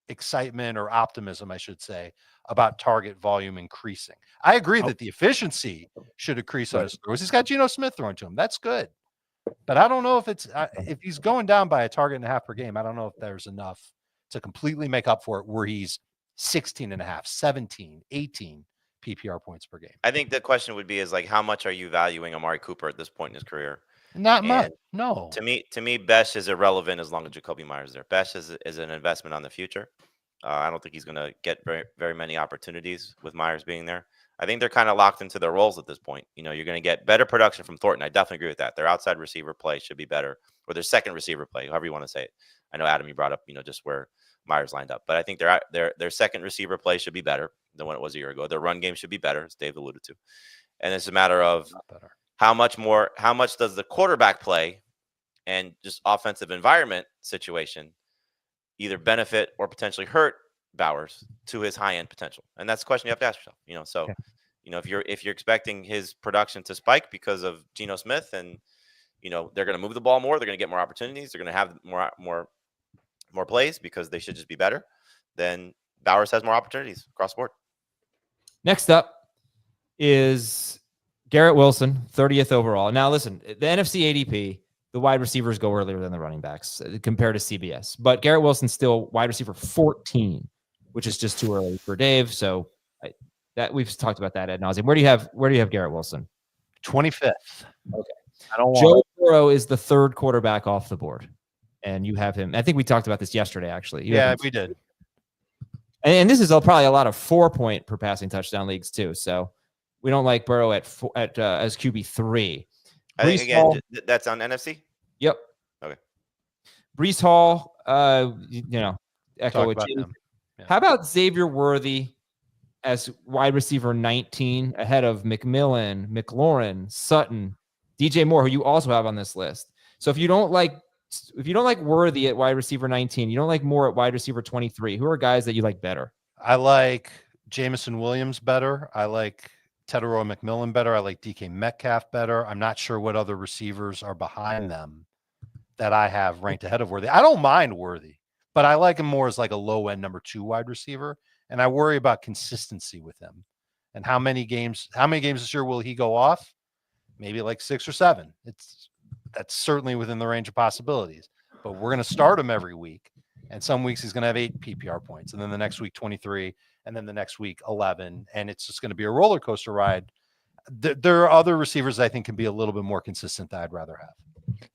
excitement or optimism, I should say, about target volume increasing. I agree that the efficiency should increase on his throws. He's got Geno Smith throwing to him. That's good. But I don't know if he's going down by a target and a half per game, I don't know if there's enough to completely make up for it where he's 16 and a half, 17, 18 PPR points per game. I think the question would be how much are you valuing Amari Cooper at this point in his career? Not much. No. To me, Besh is irrelevant as long as Jacoby Myers is there. Besh is an investment on the future. I don't think he's going to get very, very many opportunities with Myers being there. I think they're kind of locked into their roles at this point. You're going to get better production from Thornton. I definitely agree with that. Their outside receiver play should be better, or their second receiver play, however you want to say it. I know, Adam, you brought up, just where Myers lined up, but I think their second receiver play should be better than what it was a year ago. Their run game should be better, as Dave alluded to. And it's a matter of how much does the quarterback play and just offensive environment situation either benefit or potentially hurt Bowers to his high end potential. And that's the question you have to ask yourself. If you're expecting his production to spike because of Geno Smith, and they're going to move the ball more, they're going to get more opportunities, they're going to have more plays because they should just be better, then Bowers has more opportunities across the board. Next up is Garrett Wilson, 30th overall. Now listen, the NFC ADP, the wide receivers go earlier than the running backs compared to CBS, but Garrett Wilson's still wide receiver 14, which is just too early for Dave. So that we've talked about that ad nauseum. Where do you have Garrett Wilson? 25th. Okay. I don't want Joe Burrow is the 3rd quarterback off the board, and you have him. I think we talked about this yesterday, actually. We did. And this is probably a lot of 4-point per passing touchdown leagues too. So we don't like Burrow as QB3. I think again, that's on NFC. Yep. Okay. Breece Hall, echo with you. Yeah. How about Xavier Worthy as wide receiver 19 ahead of McMillan, McLaurin, Sutton, DJ Moore, who you also have on this list. So if you don't like Worthy at wide receiver 19, you don't like Moore at wide receiver 23, who are guys that you like better? I like Jameson Williams better. I like Tedero McMillan better. I like DK Metcalf better. I'm not sure what other receivers are behind them that I have ranked ahead of Worthy. I don't mind Worthy, but I like him more as like a low end number 2 wide receiver. And I worry about consistency with him and how many games this year will he go off? Maybe like 6 or 7. That's certainly within the range of possibilities, but we're going to start him every week. And some weeks he's going to have 8 PPR points, and then the next week 23, and then the next week 11, and it's just going to be a roller coaster ride. There are other receivers I think can be a little bit more consistent that I'd rather have.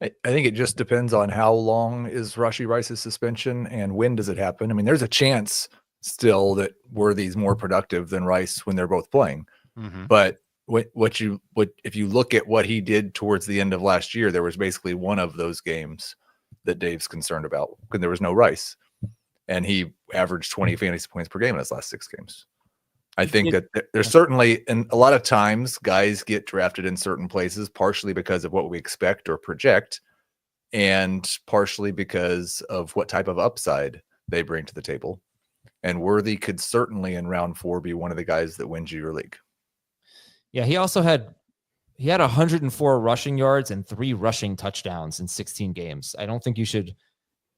I think it just depends on how long is Rashee Rice's suspension and when does it happen. I mean, there's a chance still that Worthy's more productive than Rice when they're both playing. Mm-hmm. But if you look at what he did towards the end of last year, there was basically one of those games that Dave's concerned about because there was no Rice, and he averaged 20 fantasy points per game in his last 6 games. I think that there's certainly, and a lot of times guys get drafted in certain places, partially because of what we expect or project, and partially because of what type of upside they bring to the table. And Worthy could certainly in round 4 be one of the guys that wins you your league. Yeah, he had 104 rushing yards and 3 rushing touchdowns in 16 games. I don't think you should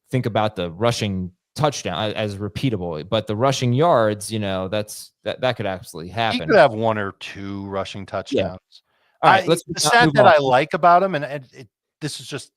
think about the rushing touchdown as repeatable, but the rushing yards, that could absolutely happen. He could have 1 or 2 rushing touchdowns. All right, the stat that I like about him, and this is just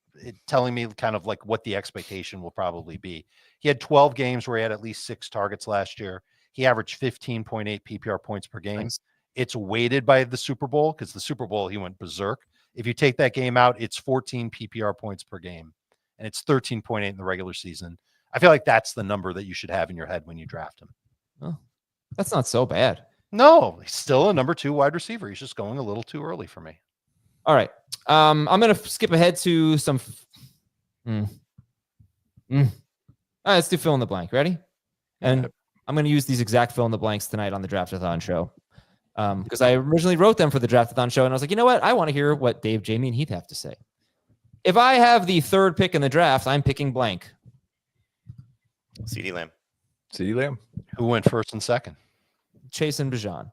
telling me kind of like what the expectation will probably be. He had 12 games where he had at least 6 targets last year. He averaged 15.8 PPR points per game. Nice. It's weighted by the Super Bowl because the Super Bowl, he went berserk. If you take that game out, it's 14 PPR points per game, and it's 13.8 in the regular season. I feel like that's the number that you should have in your head when you draft him. Oh, that's not so bad. No, he's still a number 2 wide receiver. He's just going a little too early for me. All right. I'm going to skip ahead to some. All right, let's do fill in the blank. Ready? And I'm going to use these exact fill in the blanks tonight on the Draftathon show. Because I originally wrote them for the Draftathon show, and I was like, you know what? I want to hear what Dave, Jamie, and Heath have to say. If I have the 3rd pick in the draft, I'm picking blank. CeeDee Lamb. CeeDee Lamb. Who went 1st and 2nd? Chase and Bijan.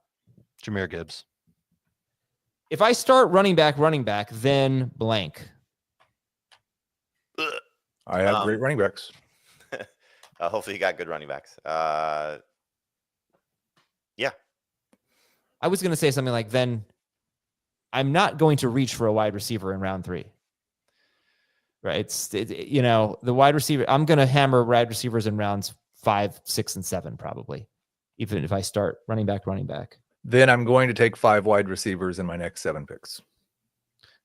Jahmyr Gibbs. If I start running back, then blank. I have great running backs. Hopefully you got good running backs. Yeah. I was going to say something like, then I'm not going to reach for a wide receiver in round 3. Right. The wide receiver, I'm going to hammer wide receivers in rounds 5, 6, and 7, probably, even if I start running back. Then I'm going to take 5 wide receivers in my next 7 picks.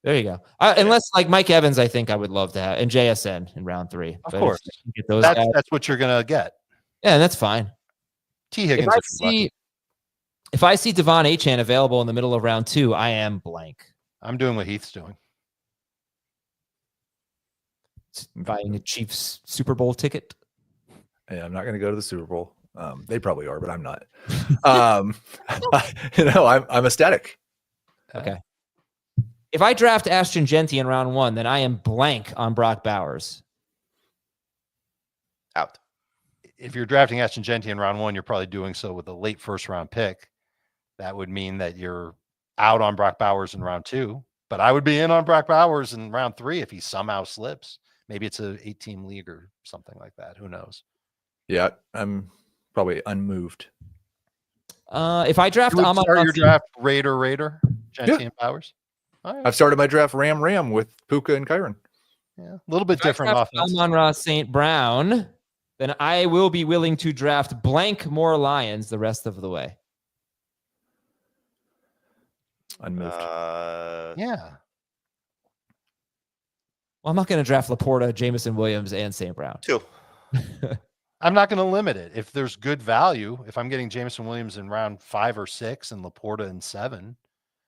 There you go. Unless like Mike Evans, I think I would love to have, and JSN in round 3. Of course. Get those that's what you're going to get. Yeah, that's fine. T. Higgins. If I see Devon Achane available in the middle of round 2, I am blank. I'm doing what Heath's doing. Buying a Chiefs Super Bowl ticket. Yeah, I'm not going to go to the Super Bowl. They probably are, but I'm not. I'm ecstatic. Okay. If I draft Ashton Genty in round 1, then I am blank on Brock Bowers. Out. If you're drafting Ashton Genty in round 1, you're probably doing so with a late 1st round pick. That would mean that you're out on Brock Bowers in round 2, but I would be in on Brock Bowers in round 3 if he somehow slips. Maybe it's a 8-team league or something like that. Who knows? Yeah, I'm probably unmoved. If I draft Amon, your draft Raider, Genty and Bowers. Right. I've started my draft Ram with Puka and Kyren. Yeah, a little bit different offense. Amon-Ra St. Brown, then I will be willing to draft blank more Lions the rest of the way. Unmoved. Yeah. Well, I'm not going to draft Laporta, Jameson Williams, and St. Brown. 2. I'm not going to limit it. If there's good value, if I'm getting Jameson Williams in round 5 or 6 and Laporta in 7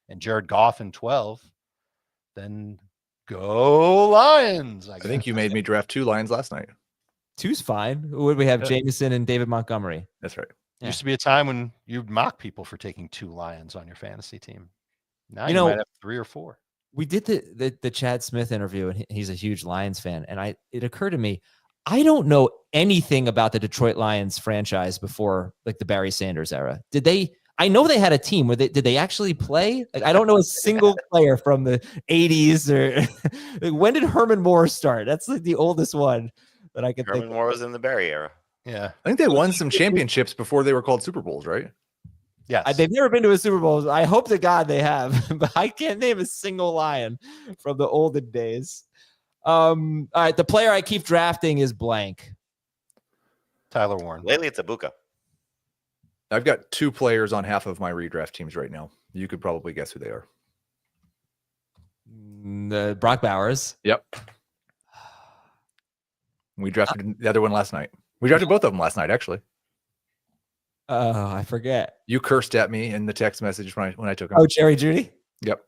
and Jared Goff in 12, then go Lions. I think you made me draft 2 Lions last night. 2's fine. Would we have Jameson and David Montgomery? That's right. Yeah. Used to be a time when you'd mock people for taking 2 Lions on your fantasy team. Now you might have 3 or 4. We did the Chad Smith interview, and he's a huge Lions fan. And it occurred to me, I don't know anything about the Detroit Lions franchise before like the Barry Sanders era. I know they had a team. Did they actually play? Like, I don't know a single player from the 80s or like, when did Herman Moore start? That's like the oldest one that I could think of. Herman Moore was in the Barry era. Yeah. I think they won some championships before they were called Super Bowls, right? Yes. They've never been to a Super Bowl. I hope to God they have, but I can't name a single Lion from the olden days. All right. The player I keep drafting is blank. Tyler Warren. Lately, it's Ibuka. I've got 2 players on half of my redraft teams right now. You could probably guess who they are. The Brock Bowers. Yep. We drafted the other one last night. We drafted both of them last night, actually. Oh, I forget. You cursed at me in the text message when I took him. Oh, Jerry Judy. Yep.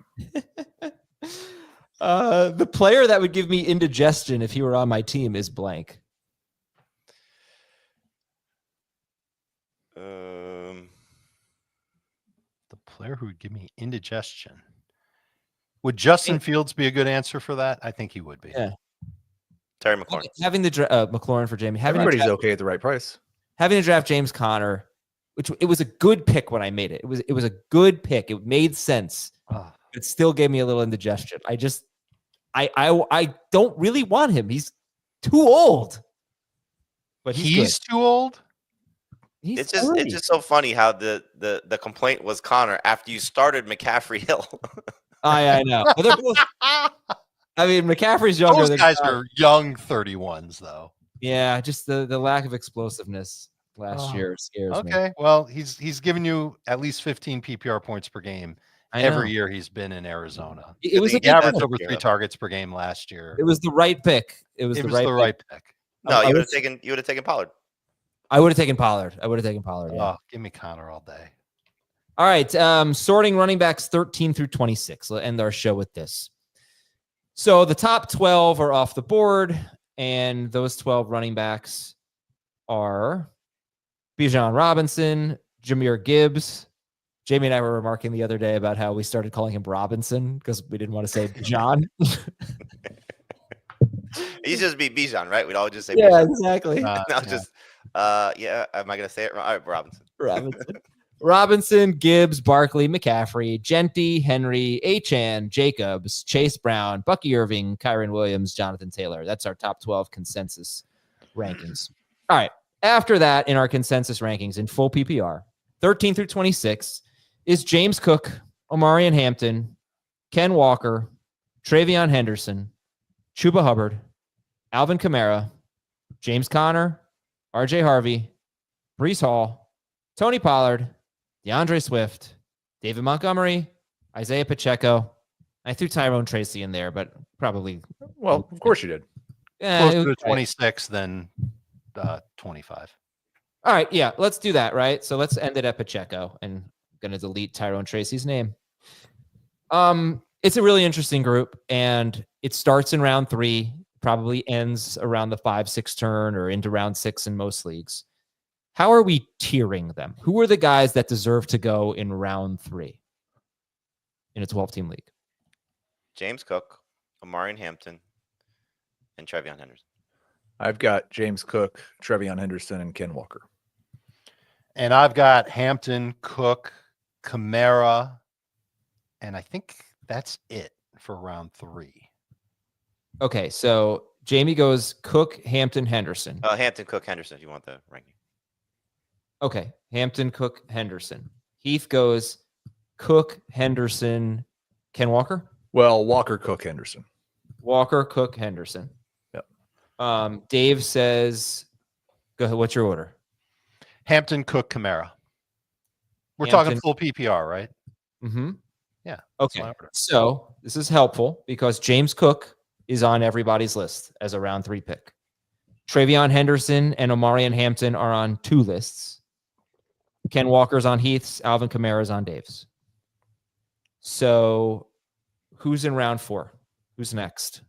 The player that would give me indigestion if he were on my team is blank. The player who would give me indigestion. Would Justin Fields be a good answer for that? I think he would be. Yeah. Terry McLaurin. Having the McLaurin for Jamie. Everybody's okay at the right price. Having to draft James Conner, which it was a good pick when I made it. It was a good pick. It made sense. It still gave me a little indigestion. I don't really want him. He's too old. But he's too old. It's just so funny how the complaint was Connor after you started McCaffrey Hill. I know. But they're both, I mean, McCaffrey's younger. Those than guys Connor. are young 31s, though. Yeah, just the lack of explosiveness last year scares me. Okay, well, he's given you at least 15 PPR points per game every year he's been in Arizona. It was he a averaged over 3 targets per game last year. It was the right pick. It was the right pick. No, you would have taken Pollard. I would have taken Pollard. Yeah. Oh, give me Connor all day. All right. Sorting running backs 13 through 26. We'll end our show with this. So the top 12 are off the board, and those 12 running backs are Bijan Robinson, Jahmyr Gibbs. Jamie and I were remarking the other day about how we started calling him Robinson because we didn't want to say Bijan. It used to just be Bijan, right? We'd all just say yeah, Bijan. exactly. Now just am I gonna say it wrong? All right, Robinson, Gibbs, Barkley, McCaffrey, Genty, Henry, Achane, Jacobs, Chase Brown, Bucky Irving, Kyren Williams, Jonathan Taylor. That's our top 12 consensus rankings. All right. After that, in our consensus rankings in full PPR, 13 through 26 is James Cook, Omarion Hampton, Ken Walker, Travion Henderson, Chuba Hubbard, Alvin Kamara, James Conner, RJ Harvey, Breece Hall, Tony Pollard, DeAndre Swift, David Montgomery, Isaiah Pacheco. I threw Tyrone Tracy in there, but probably. Well, of course you did. Closer to 26 than 25. All right. Yeah, let's do that, right? So let's end it at Pacheco, and I'm going to delete Tyrone Tracy's name. It's a really interesting group, and it starts in round 3, probably ends around the 5-6 turn or into round 6 in most leagues. How are we tiering them? Who are the guys that deserve to go in round 3 in a 12-team league? James Cook, Omarion Hampton, and Travion Henderson. I've got James Cook, Travion Henderson, and Ken Walker. And I've got Hampton, Cook, Kamara, and I think that's it for round 3. Okay, so Jamie goes Cook, Hampton, Henderson. Hampton, Cook, Henderson, if you want the ranking. Okay, Hampton, Cook, Henderson. Heath goes Cook, Henderson, Ken Walker? Well, Walker, Cook, Henderson. Walker, Cook, Henderson. Yep. Dave says, go ahead, what's your order? Hampton, Cook, Kamara. We're Hampton. talking full PPR, right? Mm-hmm. Yeah. Okay. So this is helpful because James Cook is on everybody's list as a round 3 pick. Travion Henderson and Omarion Hampton are on 2 lists. Ken Walker's on Heath's. Alvin Kamara's on Dave's. So who's in round 4? Who's next?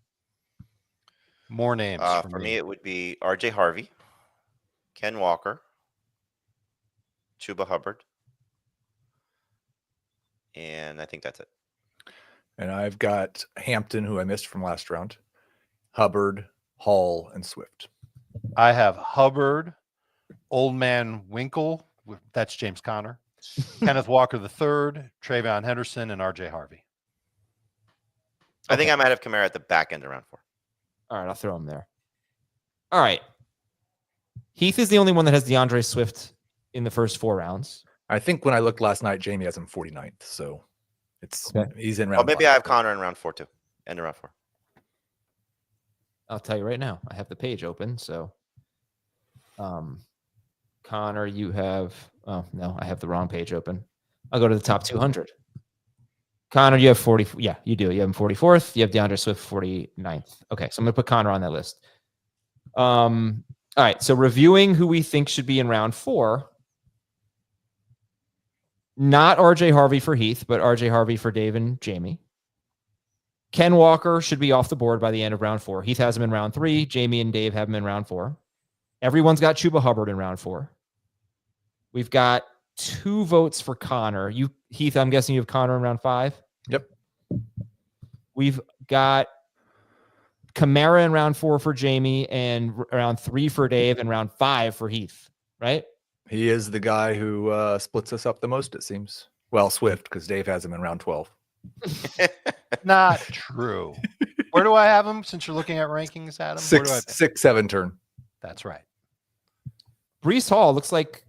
More names. For me, it would be RJ Harvey, Ken Walker, Chuba Hubbard, and I think that's it. And I've got Hampton, who I missed from last round, Hubbard, Hall, and Swift. I have Hubbard, Old Man Winkle. That's James Conner. Kenneth Walker III, Travion Henderson, and RJ Harvey. I think I might have Kamara at the back end of round 4. All right, I'll throw him there. All right. Heath is the only one that has DeAndre Swift in the first 4 rounds. I think when I looked last night, Jamie has him 49th. So he's in round. Oh, maybe 5. I have Connor in round 4 too. End of round 4. I'll tell you right now. I have the page open. So Connor, you have, oh no, I have the wrong page open. I'll go to the top 200. Connor, you have 40. Yeah, you do. You have him 44th. You have DeAndre Swift 49th. Okay, so I'm going to put Connor on that list. All right, so reviewing who we think should be in round 4. Not RJ Harvey for Heath, but RJ Harvey for Dave and Jamie. Ken Walker should be off the board by the end of round 4. Heath has him in round 3. Jamie and Dave have him in round 4. Everyone's got Chuba Hubbard in round 4. We've got 2 votes for Connor. You, Heath, I'm guessing you have Connor in round 5. Yep. We've got Kamara in round 4 for Jamie, and round 3 for Dave, and round 5 for Heath, right? He is the guy who splits us up the most, it seems. Well, Swift, because Dave has him in round 12. Not true. Where do I have him since you're looking at rankings, Adam? Where do I 6, 7 turn. That's right. Breece Hall looks like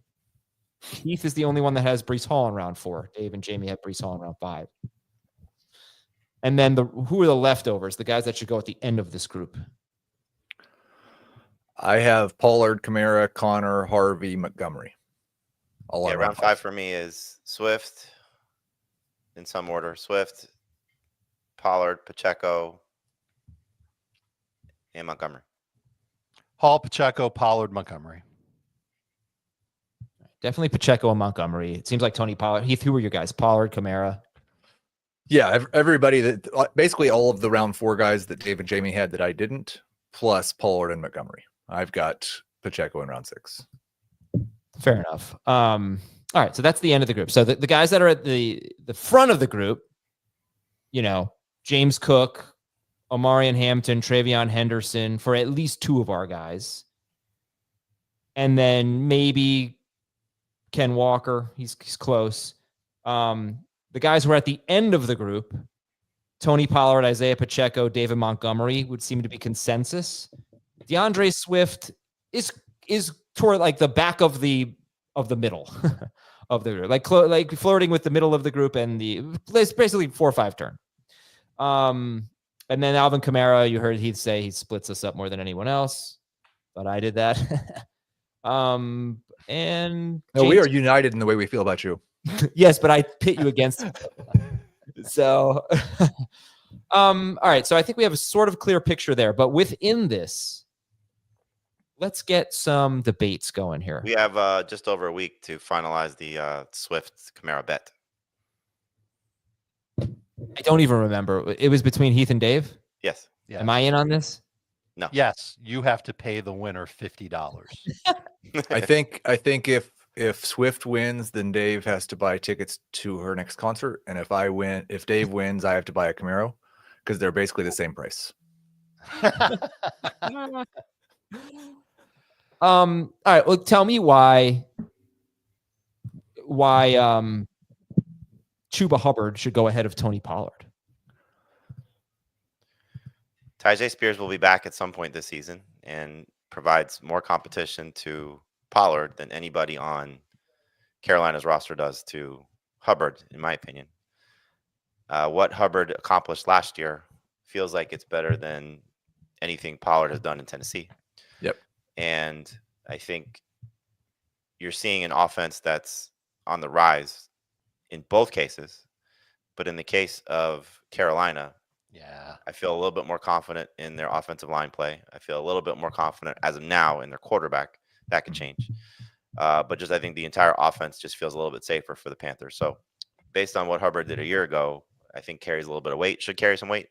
Heath is the only one that has Breece Hall in round 4. Dave and Jamie have Breece Hall in round 5. And then who are the leftovers? The guys that should go at the end of this group. I have Pollard, Kamara, Connor, Harvey, Montgomery. All Yeah, on round 5 for me is Swift, in some order. Swift, Pollard, Pacheco, and Montgomery. Hall, Pacheco, Pollard, Montgomery. Definitely Pacheco and Montgomery. It seems like Tony Pollard. Heath, who are your guys? Pollard, Kamara. Yeah, everybody that basically all of the round 4 guys that Dave and Jamie had that I didn't, plus Pollard and Montgomery. I've got Pacheco in round 6. Fair enough. All right, so that's the end of the group. So the guys that are at the front of the group, you know, James Cook, Omarion Hampton, Travion Henderson for at least 2 of our guys. And then maybe Ken Walker. He's close. The guys who are at the end of the group, Tony Pollard, Isaiah Pacheco, David Montgomery would seem to be consensus. DeAndre Swift is toward like the back of the middle of the group, like flirting with the middle of the group, and it's basically 4 or 5 turn. And then Alvin Kamara, you heard Heath say he splits us up more than anyone else, but I did that. And no, we are united in the way we feel about you. Yes, but I pit you against him. So, all right. So I think we have a sort of clear picture there, but within this, let's get some debates going here. We have just over a week to finalize the Swift Kamara bet. I don't even remember. It was between Heath and Dave. Yes. Yeah. Am I in on this? No. Yes, you have to pay the winner $50. I think if Swift wins, then Dave has to buy tickets to her next concert, and if Dave wins, I have to buy a Camaro because they're basically the same price. All right. Well, tell me why Chuba Hubbard should go ahead of Tony Pollard. Tyjae Spears will be back at some point this season and provides more competition to Pollard than anybody on Carolina's roster does to Hubbard, in my opinion. What Hubbard accomplished last year feels like it's better than anything Pollard has done in Tennessee. Yep. And I think you're seeing an offense that's on the rise in both cases. But in the case of Carolina, Yeah. I feel a little bit more confident in their offensive line play. I feel a little bit more confident as of now in their quarterback. That could change. But just I think the entire offense just feels a little bit safer for the Panthers. So based on what Hubbard did a year ago, I think carries a little bit of weight, should carry some weight.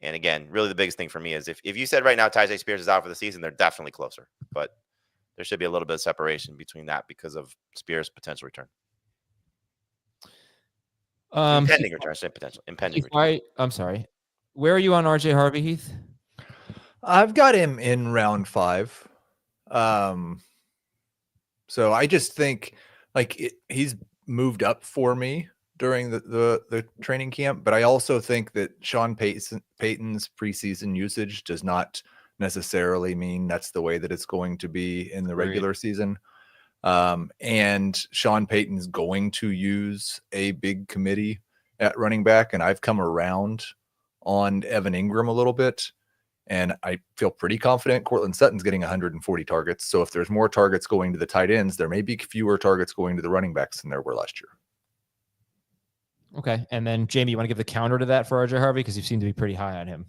And again, really the biggest thing for me is if you said right now Tyjae Spears is out for the season, they're definitely closer. But there should be a little bit of separation between that because of Spears' potential return. Impending return, I say potential. Impending return. I'm sorry. Where are you on RJ Harvey, Heath? I've got him in round 5. So I just think he's moved up for me during the training camp, but I also think that Sean Payton's preseason usage does not necessarily mean that's the way that it's going to be in the regular season. And Sean Payton's going to use a big committee at running back, and I've come around on Evan Ingram a little bit. And I feel pretty confident Cortland Sutton's getting 140 targets. So if there's more targets going to the tight ends, there may be fewer targets going to the running backs than there were last year. Okay. And then, Jamie, you want to give the counter to that for RJ Harvey? Because you seem to be pretty high on him.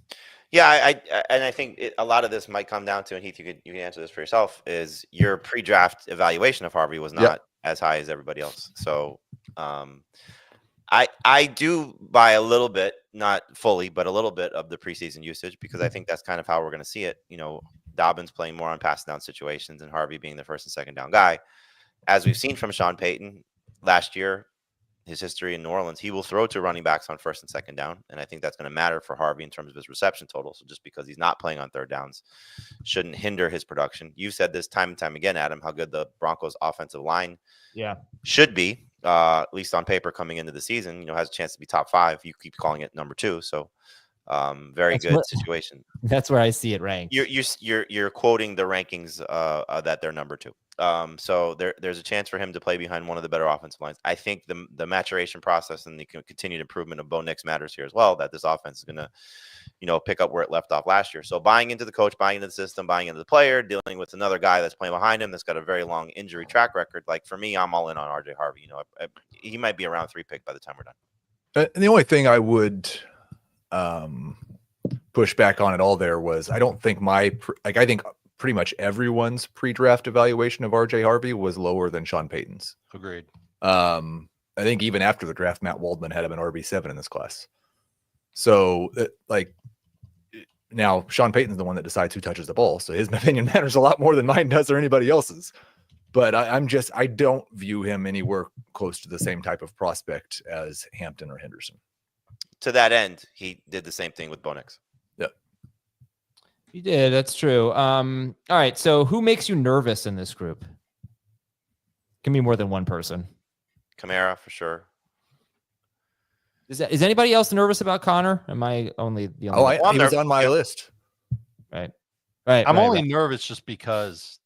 Yeah, I think a lot of this might come down to, and Heath, you can answer this for yourself, is your pre-draft evaluation of Harvey was not as high as everybody else. So I do buy a little bit, not fully, but a little bit of the preseason usage, because I think that's kind of how we're going to see it. You know, Dobbins playing more on pass down situations and Harvey being the first and second down guy. As we've seen from Sean Payton last year, his history in New Orleans, he will throw to running backs on first and second down. And I think that's going to matter for Harvey in terms of his reception total. So just because he's not playing on third downs shouldn't hinder his production. You've said this time and time again, Adam, how good the Broncos offensive line should be, at least on paper coming into the season. You know, has a chance to be top 5. You keep calling it number 2. So very good situation. That's where I see it ranked. You're quoting the rankings that they're number 2. So there's a chance for him to play behind one of the better offensive lines. I think the maturation process and the continued improvement of Bo Nix matters here as well, that this offense is going to, you know, pick up where it left off last year. So buying into the coach, buying into the system, buying into the player, dealing with another guy that's playing behind him that's got a very long injury track record. Like for me, I'm all in on RJ Harvey. You know, he might be a round 3 pick by the time we're done. And the only thing I would push back on it all there was, I don't think I think pretty much everyone's pre-draft evaluation of RJ Harvey was lower than Sean Payton's. Agreed. I think even after the draft, Matt Waldman had him an RB7 in this class. So now Sean Payton's the one that decides who touches the ball. So his opinion matters a lot more than mine does or anybody else's. But I don't view him anywhere close to the same type of prospect as Hampton or Henderson. To that end, he did the same thing with Bo Nix. You did. That's true. All right. So who makes you nervous in this group? Can be more than one person. Kamara for sure. Is anybody else nervous about Connor? Am I only the only? He was on my list. Right. I'm only nervous just because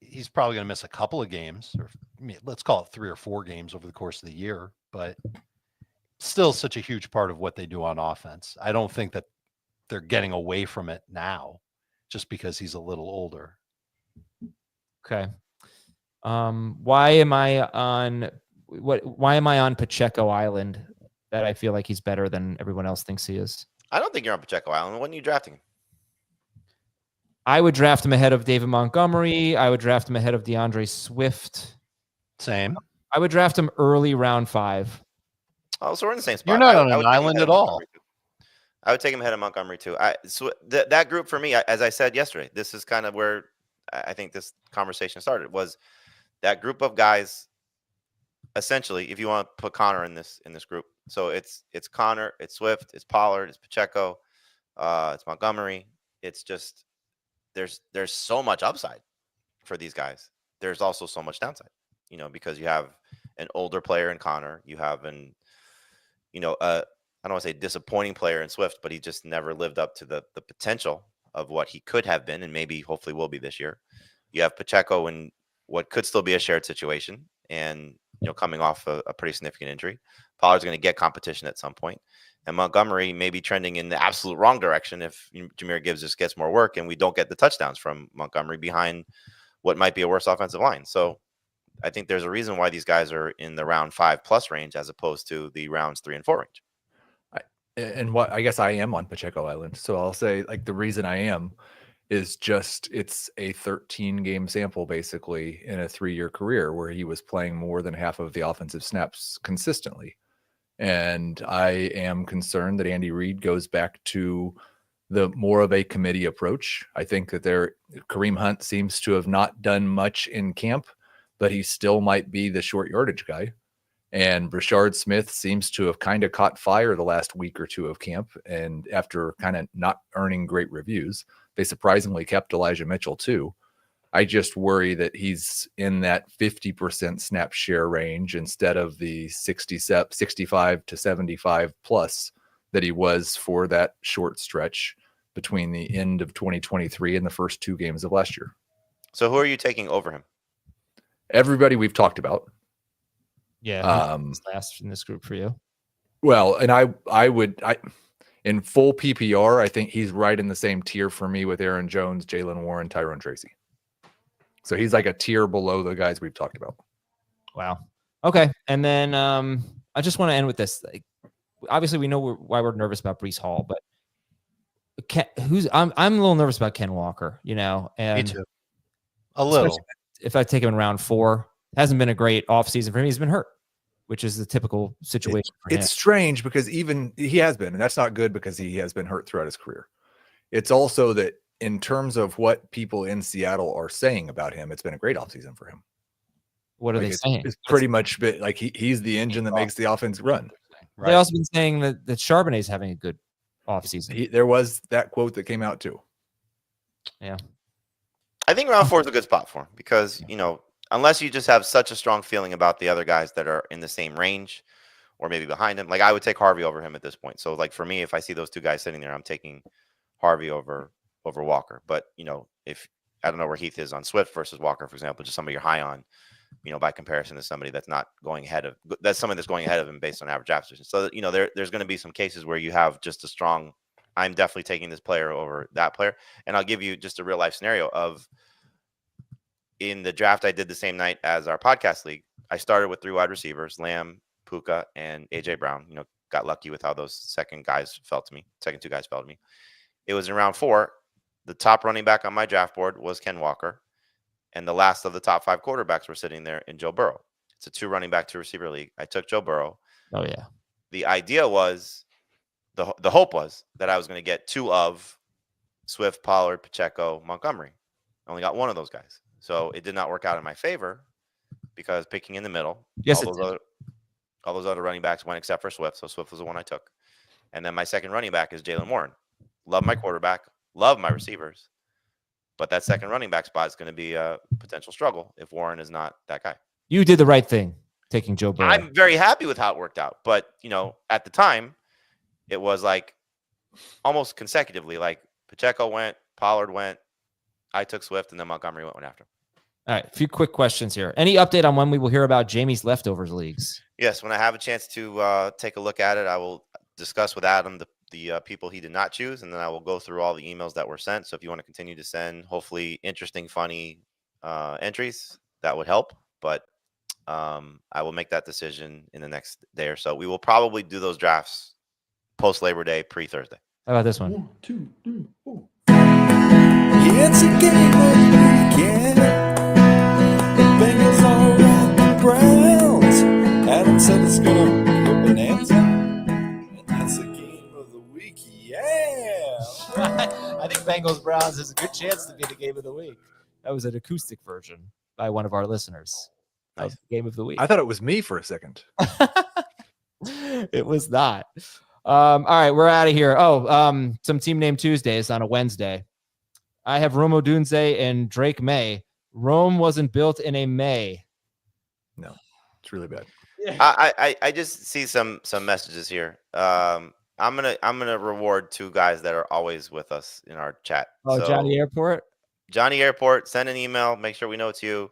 he's probably going to miss a couple of games, or let's call it 3 or 4 games over the course of the year, but still such a huge part of what they do on offense. I don't think that they're getting away from it now just because he's a little older. Okay. Why am I on Pacheco Island that I feel like he's better than everyone else thinks he is? I don't think you're on Pacheco Island. When are you drafting him? I would draft him ahead of David Montgomery. I would draft him ahead of DeAndre Swift. Same. I would draft him early round 5. Oh, so we're in the same spot. You're not on an island at all. I would take him ahead of Montgomery too. So that group for me, as I said yesterday, this is kind of where I think this conversation started, was that group of guys. Essentially, if you want to put Connor in this group, so it's Connor, it's Swift, it's Pollard, it's Pacheco, it's Montgomery. It's just there's so much upside for these guys. There's also so much downside, you know, because you have an older player in Connor, you have I don't want to say disappointing player in Swift, but he just never lived up to the potential of what he could have been and maybe hopefully will be this year. You have Pacheco in what could still be a shared situation and, you know, coming off a pretty significant injury. Pollard's going to get competition at some point. And Montgomery may be trending in the absolute wrong direction if Jahmyr Gibbs just gets more work and we don't get the touchdowns from Montgomery behind what might be a worse offensive line. So I think there's a reason why these guys are in the round 5+ range as opposed to the rounds 3 and 4 range. And what I guess I am on Pacheco Island. So I'll say, like, the reason I am is just it's a 13-game sample basically in a 3-year career where he was playing more than half of the offensive snaps consistently. And I am concerned that Andy Reid goes back to the more of a committee approach. I think that Kareem Hunt seems to have not done much in camp, but he still might be the short yardage guy. And Rashard Smith seems to have kind of caught fire the last week or 2 of camp. And after kind of not earning great reviews, they surprisingly kept Elijah Mitchell too. I just worry that he's in that 50% snap share range instead of the 65 to 75 plus that he was for that short stretch between the end of 2023 and the first 2 games of last year. So who are you taking over him? Everybody we've talked about. Yeah. Last in this group for you. Well, and In full PPR, I think he's right in the same tier for me with Aaron Jones, Jalen Warren, Tyrone Tracy. So he's like a tier below the guys we've talked about. Wow. Okay. And then I just want to end with this. Like, obviously, we know why we're nervous about Breece Hall, but I'm a little nervous about Ken Walker, and Me too. A little. If I take him in round 4, it hasn't been a great offseason for him. He's been hurt, which is the typical situation for him. It's strange because even he has been, and that's not good because he has been hurt throughout his career. It's also that in terms of what people in Seattle are saying about him, it's been a great offseason for him. What are they saying? It's pretty much like he's the engine that makes the offense run. Right. They also been saying that Charbonnet's having a good offseason. There was that quote that came out too. Yeah. I think round 4 is a good spot for him because, unless you just have such a strong feeling about the other guys that are in the same range or maybe behind him, like I would take Harvey over him at this point. So like for me, if I see those two guys sitting there, I'm taking Harvey over Walker. But, if I don't know where Heath is on Swift versus Walker, for example, just somebody you're high on, by comparison to somebody that's not going ahead of, that's someone that's going ahead of him based on average draft position. So, there's going to be some cases where you have just a strong, I'm definitely taking this player over that player. And I'll give you just a real life scenario of in the draft I did the same night as our podcast league. I started with 3 wide receivers, Lamb, Puka, and AJ Brown. Got lucky with how those second 2 guys fell to me. It was in round 4. The top running back on my draft board was Ken Walker. And the last of the top 5 quarterbacks were sitting there in Joe Burrow. It's a 2 running back, 2 receiver league. I took Joe Burrow. Oh, yeah. The idea was, the hope was that I was going to get 2 of Swift, Pollard, Pacheco, Montgomery. I only got 1 of those guys. So it did not work out in my favor because picking in the middle, yes, all those other running backs went except for Swift. So Swift was the one I took. And then my second running back is Jalen Warren. Love my quarterback, love my receivers. But that second running back spot is going to be a potential struggle if Warren is not that guy. You did the right thing taking Joe Burrow. I'm very happy with how it worked out. But, at the time, it was like almost consecutively. Like Pacheco went, Pollard went, I took Swift, and then Montgomery went after. All right, a few quick questions here. Any update on when we will hear about Jamie's leftovers leagues? Yes, when I have a chance to take a look at it, I will discuss with Adam the people he did not choose, and then I will go through all the emails that were sent. So if you want to continue to send, hopefully, interesting, funny entries, that would help. But I will make that decision in the next day or so. We will probably do those drafts post-Labor Day, pre-Thursday. How about this one? 1, 2, 3, 4. It's a game of the weekend. The Bengals are at the Browns. Adam said it's going to go bonanza. And that's a game of the week. Yeah. I think Bengals Browns has a good chance to be the game of the week. That was an acoustic version by one of our listeners. Nice. Game of the week. I thought it was me for a second. It was not. All right, we're out of here. Some Team Name Tuesdays on a Wednesday. I have Rome Odunze and Drake May. Rome wasn't built in a May. No, it's really bad. I just see some messages here. I'm gonna reward 2 guys that are always with us in our chat. Oh, so, Johnny Airport, send an email. Make sure we know it's you.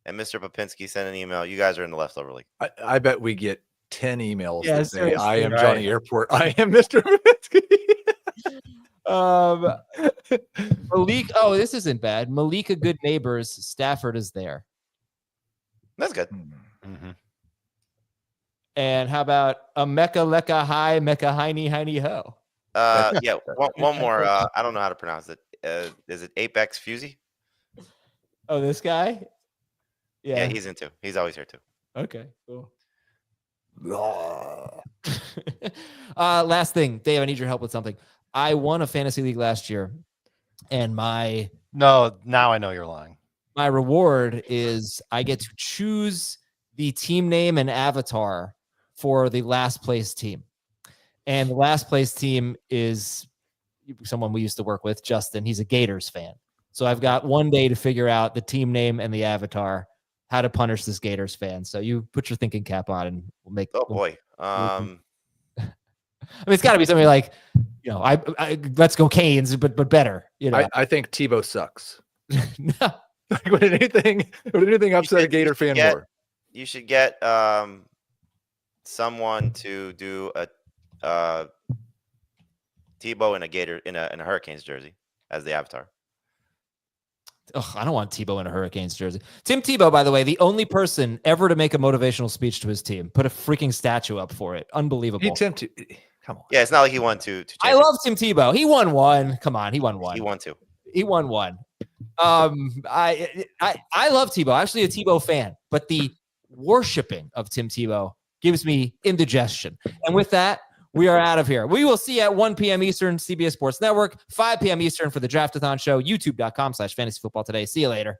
And Mr. Popinski, send an email. You guys are in the leftover league. I bet we get 10 emails that say, I am Johnny Airport. I am Mr. Popinski. Malik. Oh, this isn't bad. Malika Good Neighbors. Stafford is there. That's good. Mm-hmm. And how about a Mecca Lecca High Mecca Heiny Ho? Yeah. One more. I don't know how to pronounce it. Is it Apex Fusey? Oh, this guy. Yeah, he's in too. He's always here too. Okay, cool. Last thing, Dave, I need your help with something. I won a fantasy league last year, and now I know you're lying. My reward is I get to choose the team name and avatar for the last place team. And the last place team is someone we used to work with, Justin. He's a Gators fan. So I've got one day to figure out the team name and the avatar, how to punish this Gators fan. So you put your thinking cap on and we'll make. Oh boy. I mean, it's got to be something like, I let's go Canes, but better. I think Tebow sucks. No. Like, would anything upset a Gator fan more? You should get someone to do Tebow in a Gator in a Hurricanes jersey as the avatar. Ugh, I don't want Tebow in a Hurricanes jersey. Tim Tebow, by the way, the only person ever to make a motivational speech to his team. Put a freaking statue up for it. Unbelievable. Come on. Yeah, it's not like he won two. I love Tim Tebow. He won one. Come on, he won one. He won two. He won one. I love Tebow. Actually, a Tebow fan, but the worshiping of Tim Tebow gives me indigestion. And with that, we are out of here. We will see you at 1 p.m. Eastern, CBS Sports Network, 5 p.m. Eastern for the Draftathon show, youtube.com/fantasyfootball today. See you later.